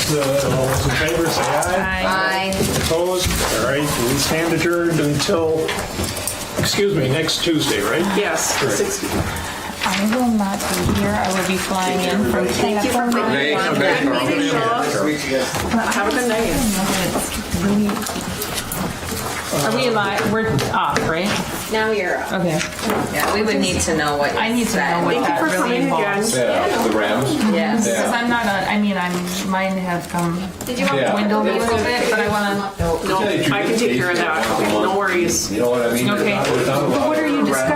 All those in favor say aye. Aye. Opposed? All right, we stand adjourned until, next Tuesday, right? Yes, the 16th. I will not be here. I will be flying in from Thank you for bringing Hey, on okay, that Carl. meeting. Have a good night. Are we live? We're off, right? Now you're up. Okay. Yeah, we would need to know what you I need to know what Thank you that for really coming involves. again. Yeah, the Rams. Yes. Because I'm not mine have come Did you want Yeah. dwindled a little bit, but I want to. No, I can take care of that. No worries. You know what I mean? Okay. But what are you discussing?